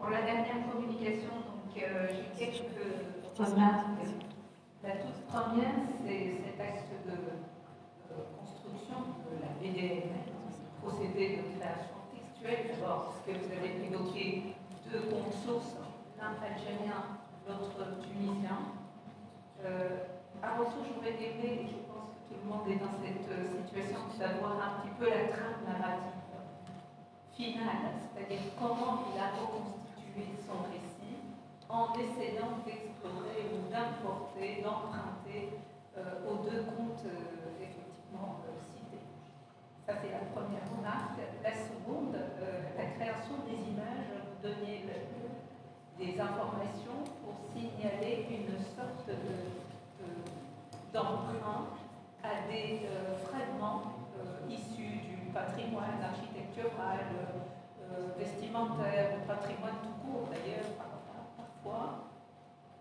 Pour la dernière communication, donc, j'ai quelques remarques. La toute première, c'est cet acte de construction de la BDM, procédé de création textuelle. D'abord, parce que vous avez évoqué deux comptes sources, l'un algérien, l'autre tunisien. À retour, j'aurais aimé, et je pense que tout le monde est dans cette situation, d'avoir un petit peu la trame narrative finale, c'est-à-dire comment il a reconstitué son récit en essayant d'explorer ou d'importer, d'emprunter aux deux contes effectivement cités. Ça, c'est la première remarque. La seconde, la création des images, vous donniez des informations pour signaler une sorte d'emprunt à des fragments issus du patrimoine architectural, vestimentaire, ou patrimoine tout court d'ailleurs, parfois.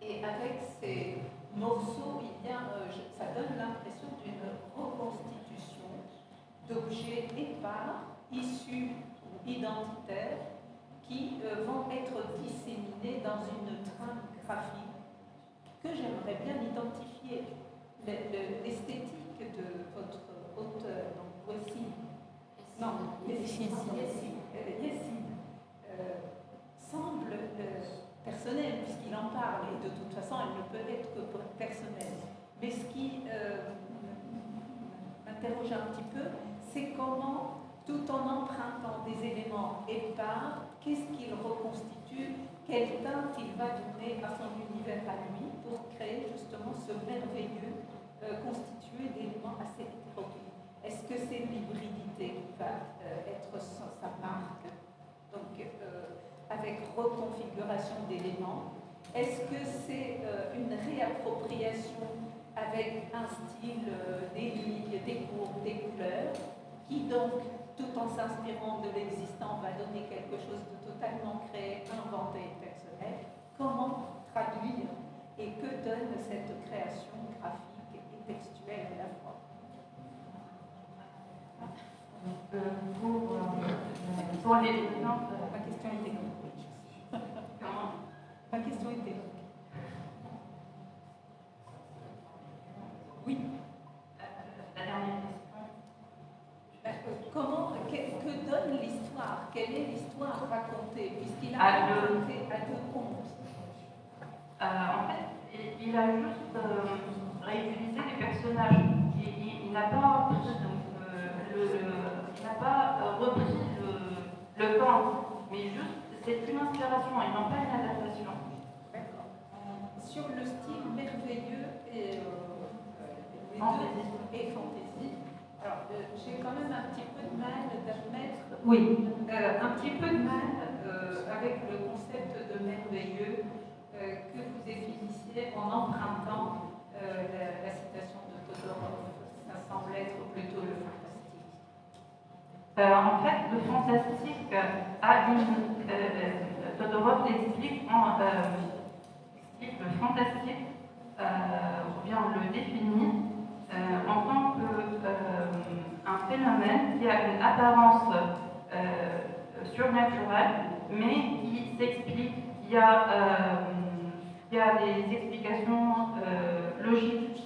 Et avec ces morceaux, ça donne l'impression d'une reconstitution d'objets épars, issus ou identitaires, qui vont être disséminés dans une trame graphique que j'aimerais bien identifier. L'esthétique de votre auteur, donc voici, Yassine, semble personnelle, puisqu'il en parle, et de toute façon, elle ne peut être que personnelle. Mais ce qui m'interroge un petit peu, c'est comment, tout en empruntant des éléments épars, qu'est-ce qu'il reconstitue, quelle teinte il va donner à son univers à lui pour créer justement ce merveilleux constitué d'éléments assez hétéroclites. Est-ce que c'est l'hybridité qui va être sa marque, donc avec reconfiguration d'éléments? Est-ce que c'est une réappropriation avec un style, des lignes, des courbes, des couleurs, qui donc, tout en s'inspirant de l'existant, va donner quelque chose de totalement créé, inventé et personnel? Comment traduire et que donne cette création graphique et textuelle à la fois? Pour les exemples, Ma question était longue. comment Ma question était longue. Oui. La dernière question. Que donne l'histoire? Quelle est l'histoire racontée? Puisqu'il a raconté à deux contes. En fait, il a juste réutilisé les personnages. Il n'a pas repris le conte, mais juste c'est une inspiration, ils n'ont pas une adaptation. D'accord. Sur le style merveilleux et fantaisie. Alors, j'ai quand même un petit peu de mal d'admettre. Oui, un petit peu de mal avec le concept de merveilleux que vous définissiez en empruntant la citation de Todorov. Ça semble être plutôt le fantastique. En fait, le fantastique a Todorov l'explique le fantastique, ou bien le définit en tant qu'un phénomène qui a une apparence surnaturelle, mais qui s'explique, qui a des explications logiques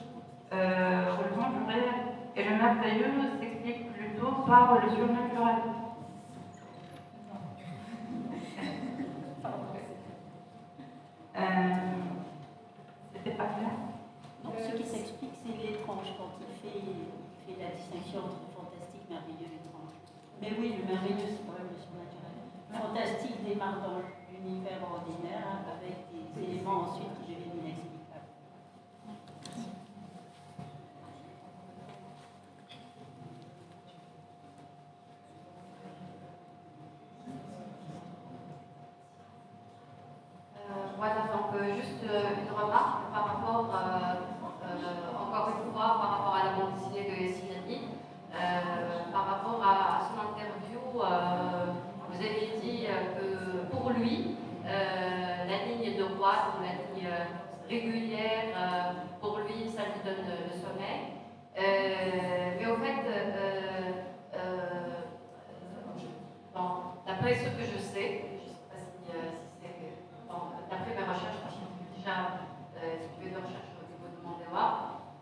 relevant du réel. Et le merveilleux s'explique plutôt par le surnaturel. C'était pas clair? Non, ce qui s'explique, c'est l'étrange quand il fait la distinction entre fantastique, merveilleux et étrange. Mais oui, le merveilleux, c'est quand même le surnaturel. Le fantastique démarre dans l'univers ordinaire avec des éléments ensuite qui deviennent inexplicables. Voilà, donc juste une remarque par rapport, encore une fois, par rapport à la bande dessinée de Yassine Ali, par rapport à son interview, vous avez dit que pour lui, la ligne droite ou la ligne régulière, pour lui, ça lui donne le sommeil. Mais au fait, bon, d'après ce que je sais pas si c'est instituée de recherche au niveau de Mandéwa,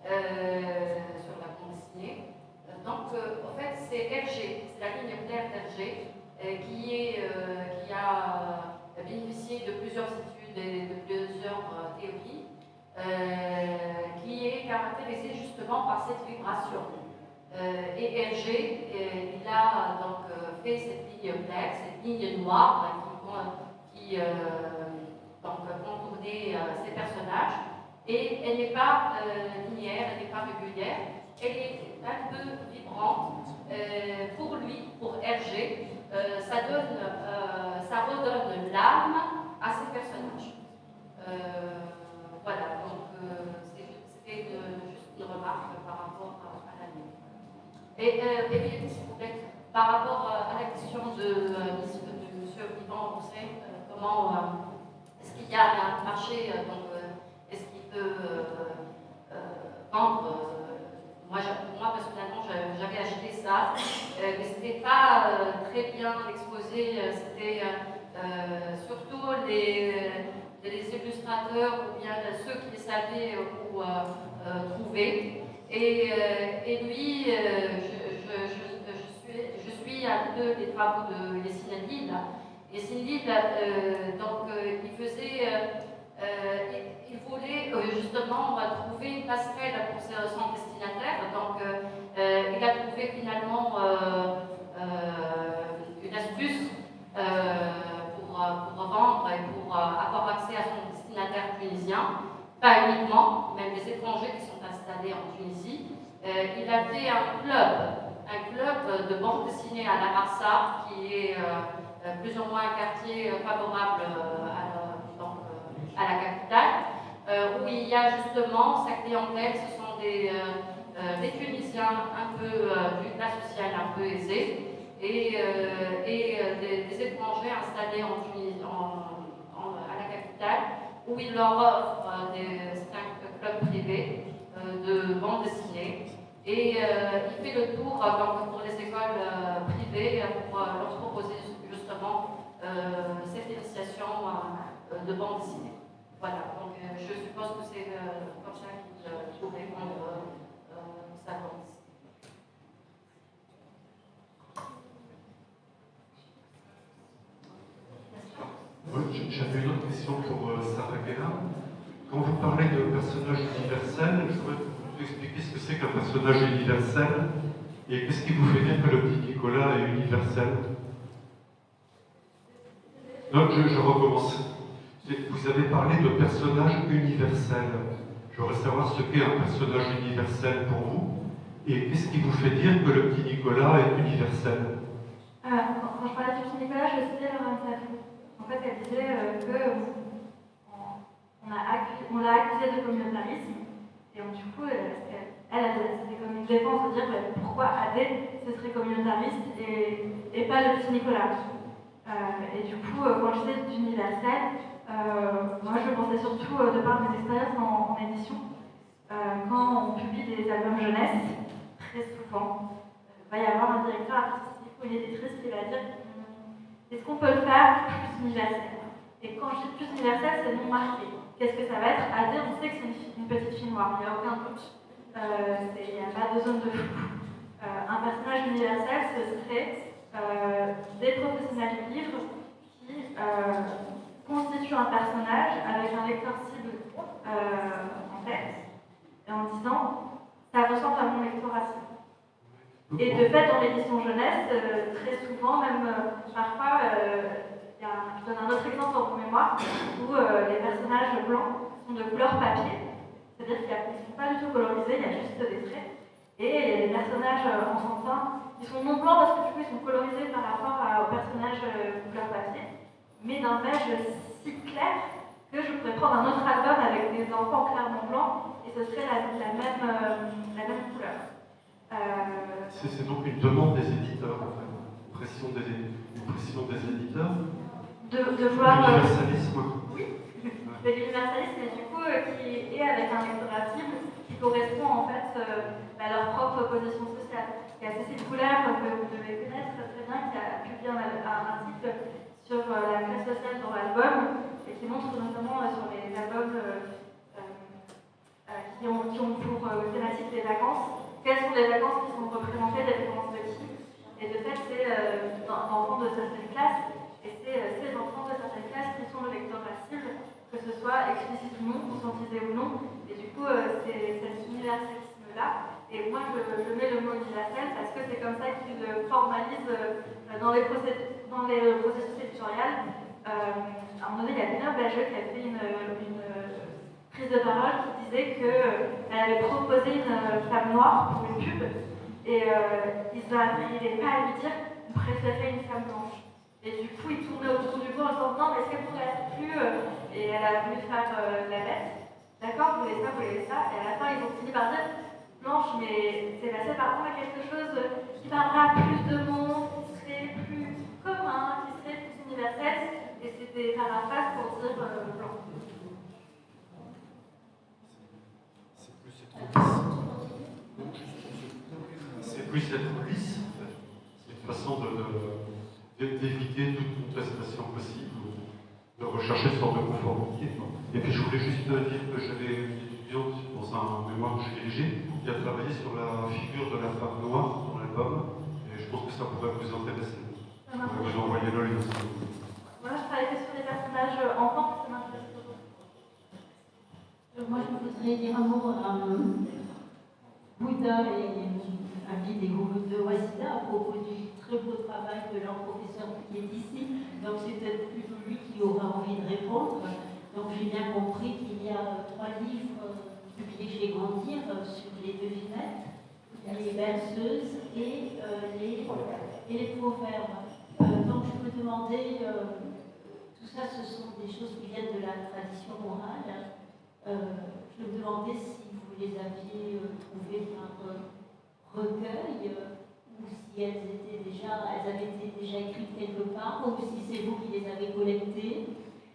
sur la bande dessinée. Donc, en fait, c'est RG, c'est la ligne claire d'RG, qui a bénéficié de plusieurs études et de plusieurs théories, qui est caractérisée justement par cette vibration. Et RG, il a donc fait cette ligne claire, cette ligne noire qui contournait ces personnages. Et elle n'est pas linéaire, elle n'est pas régulière, elle est un peu vibrante. Pour lui, pour RG, ça redonne l'âme à ces personnages. Voilà, donc c'était juste une remarque par rapport à la ligne. Et s'il vous plaît, par rapport à la question de M. Yvan Rousset, comment est-ce qu'il y a un marché, est-ce qu'il peut vendre moi personnellement, j'avais acheté ça, mais c'était pas très bien exposé. C'était surtout les illustrateurs ou bien ceux qui savaient où trouver. Et lui, je suis un peu les travaux de Yassine Adil. Yassine Adil, donc il faisait. Il voulait justement trouver une passerelle pour son destinataire. Donc, il a trouvé finalement une astuce pour vendre et pour avoir accès à son destinataire tunisien. Pas uniquement, même les étrangers qui sont installés en Tunisie. Il a fait un club de bande dessinée à la Marsa, qui est plus ou moins un quartier favorable à la capitale, où il y a justement sa clientèle, ce sont des Tunisiens un peu d'une classe sociale un peu aisée et des étrangers installés en Tunisie, à la capitale, où il leur offre c'est un club privé de bande dessinée. Et il fait le tour donc, pour les écoles privées pour leur proposer justement cette initiation de bande dessinée. Voilà, donc je suppose que c'est comme ça qu'il faut répondre sa bande dessinée. Oui, j'avais une autre question pour Sarah Guérin. Quand vous parlez de personnage universel, je voudrais vous expliquer ce que c'est qu'un personnage universel et qu'est-ce qui vous fait dire que le petit Nicolas est universel. Donc je recommence. Vous avez parlé de personnage universel. Je voudrais savoir ce qu'est un personnage universel pour vous et qu'est-ce qui vous fait dire que le petit Nicolas est universel. Quand je parlais du petit Nicolas, je citais Laurence Safou. En fait, elle disait qu'on l'a accusé de communautarisme et donc, du coup, c'était comme une défense de dire pourquoi Adé ce serait communautariste et pas le petit Nicolas. Et du coup, quand je disais d'universel, moi je pensais surtout de par mes expériences en édition. Quand on publie des albums jeunesse, très souvent, il va y avoir un directeur artistique ou une éditrice qui va dire est-ce qu'on peut le faire plus universel? Et quand je dis plus universel, c'est non marqué. Qu'est-ce que ça va être? À dire, on sait que c'est une petite fille noire, il n'y a aucun doute. Il n'y a pas de zone de flou. Un personnage universel, ce serait des professionnels du livre qui constituent un personnage avec un lecteur cible en tête, et en disant ça ressemble à mon lectorat cible. Et de fait, dans l'édition jeunesse, très souvent, même parfois, je donne un autre exemple dans mon mémoire, où les personnages blancs sont de couleur papier, c'est-à-dire qu'ils ne sont pas du tout colorisés, il y a juste des traits. Et les personnages enfantins, ils sont non blancs parce que du coup ils sont colorisés par rapport aux personnages couleur papier, mais d'un beige si clair que je pourrais prendre un autre album avec des enfants clairement blancs et ce serait la même couleur. C'est donc une demande des éditeurs, en fait, une pression des éditeurs. De vouloir. L'universalisme. Oui, de l'universalisme, et du coup qui est avec un lectorat cible qui correspond en fait à leur propre position sociale. Il y a Cécile Coulard, que vous devez connaître très bien, qui a publié un article sur la classe sociale dans l'album et qui montre notamment sur les albums des vacances qui sont représentées, des références de qui. Et de fait, c'est l'enfant de certaines classes, et c'est ces enfants de certaines classes qui sont le lectorat cible, que ce soit explicite ou non, conscientisé ou non. Et du coup, c'est cet universalisme-là. Et moi, je mets le mot universel parce que c'est comme ça qu'il le formalise dans les processus éditorial. À un moment donné, il y a Dina Bajeux qui a fait une prise de parole qui disait qu'elle avait proposé une femme noire pour une pub et il n'arrivait pas à lui dire « vous préférez une femme blanche ». Et du coup, il tournait autour du pot en disant « non, mais est-ce qu'elle pourrait être plus… Et elle a voulu faire la bête. D'accord, vous voulez ça. Et à la fin, ils ont fini par dire « blanche, mais c'est passé par rapport à quelque chose qui parlera à plus de monde, qui serait plus commun, qui serait plus universel. » Et c'était paraphrases pour dire blanc. C'est plus être lisse, en fait. C'est une façon d'éviter toute contestation possible, de rechercher une sorte de conformité. Et puis je voulais juste dire que j'avais une étudiante dans un mémoire que j'ai dirigé qui a travaillé sur la figure de la femme noire dans l'album, et je pense que ça pourrait vous intéresser. Je pourrais vous envoyer le lien. Moi, je travaillais sur les personnages enfants, ça m'intéresse toujours. Moi, je voudrais dire un mot à Bouddha et Abid et Gouloud de Wasida à propos du très beau travail de leur professeur qui est ici. Donc, c'est peut-être plutôt lui qui aura envie de répondre. Donc, j'ai bien compris qu'il y a 3 livres publiés chez Grandir sur les devinettes, les berceuses et les proverbes. Donc, je me demandais, tout ça, ce sont des choses qui viennent de la tradition orale. Je me demandais si vous les aviez trouvées par recueil, ou si elles avaient été déjà écrites quelque part, ou si c'est vous qui les avez collectées,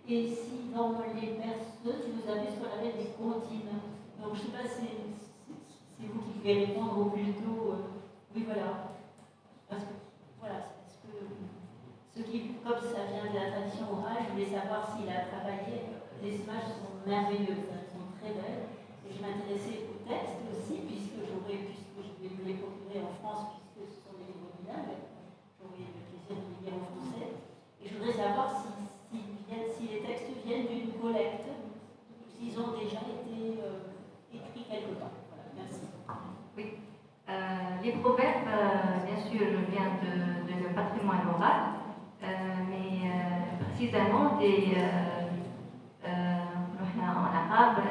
et si dans les berceuses, vous avez ce qu'on appelle des comptines. Donc je ne sais pas si c'est vous qui pouvez répondre, ou plutôt, oui voilà, parce que voilà, comme ça vient de la tradition orale, je voulais savoir s'il a travaillé. Les images sont merveilleuses, elles sont très belles. Et je m'intéressais au texte aussi, puisque je vais me les procurer en France, puisque ce sont des livres bilingues. J'aurais le plaisir de les lire en français. Et je voudrais savoir si les textes viennent d'une collecte, ou s'ils ont déjà été écrits quelque part. Voilà, merci. Oui. Les proverbes, bien sûr, viennent de le patrimoine oral, mais précisément en arabe,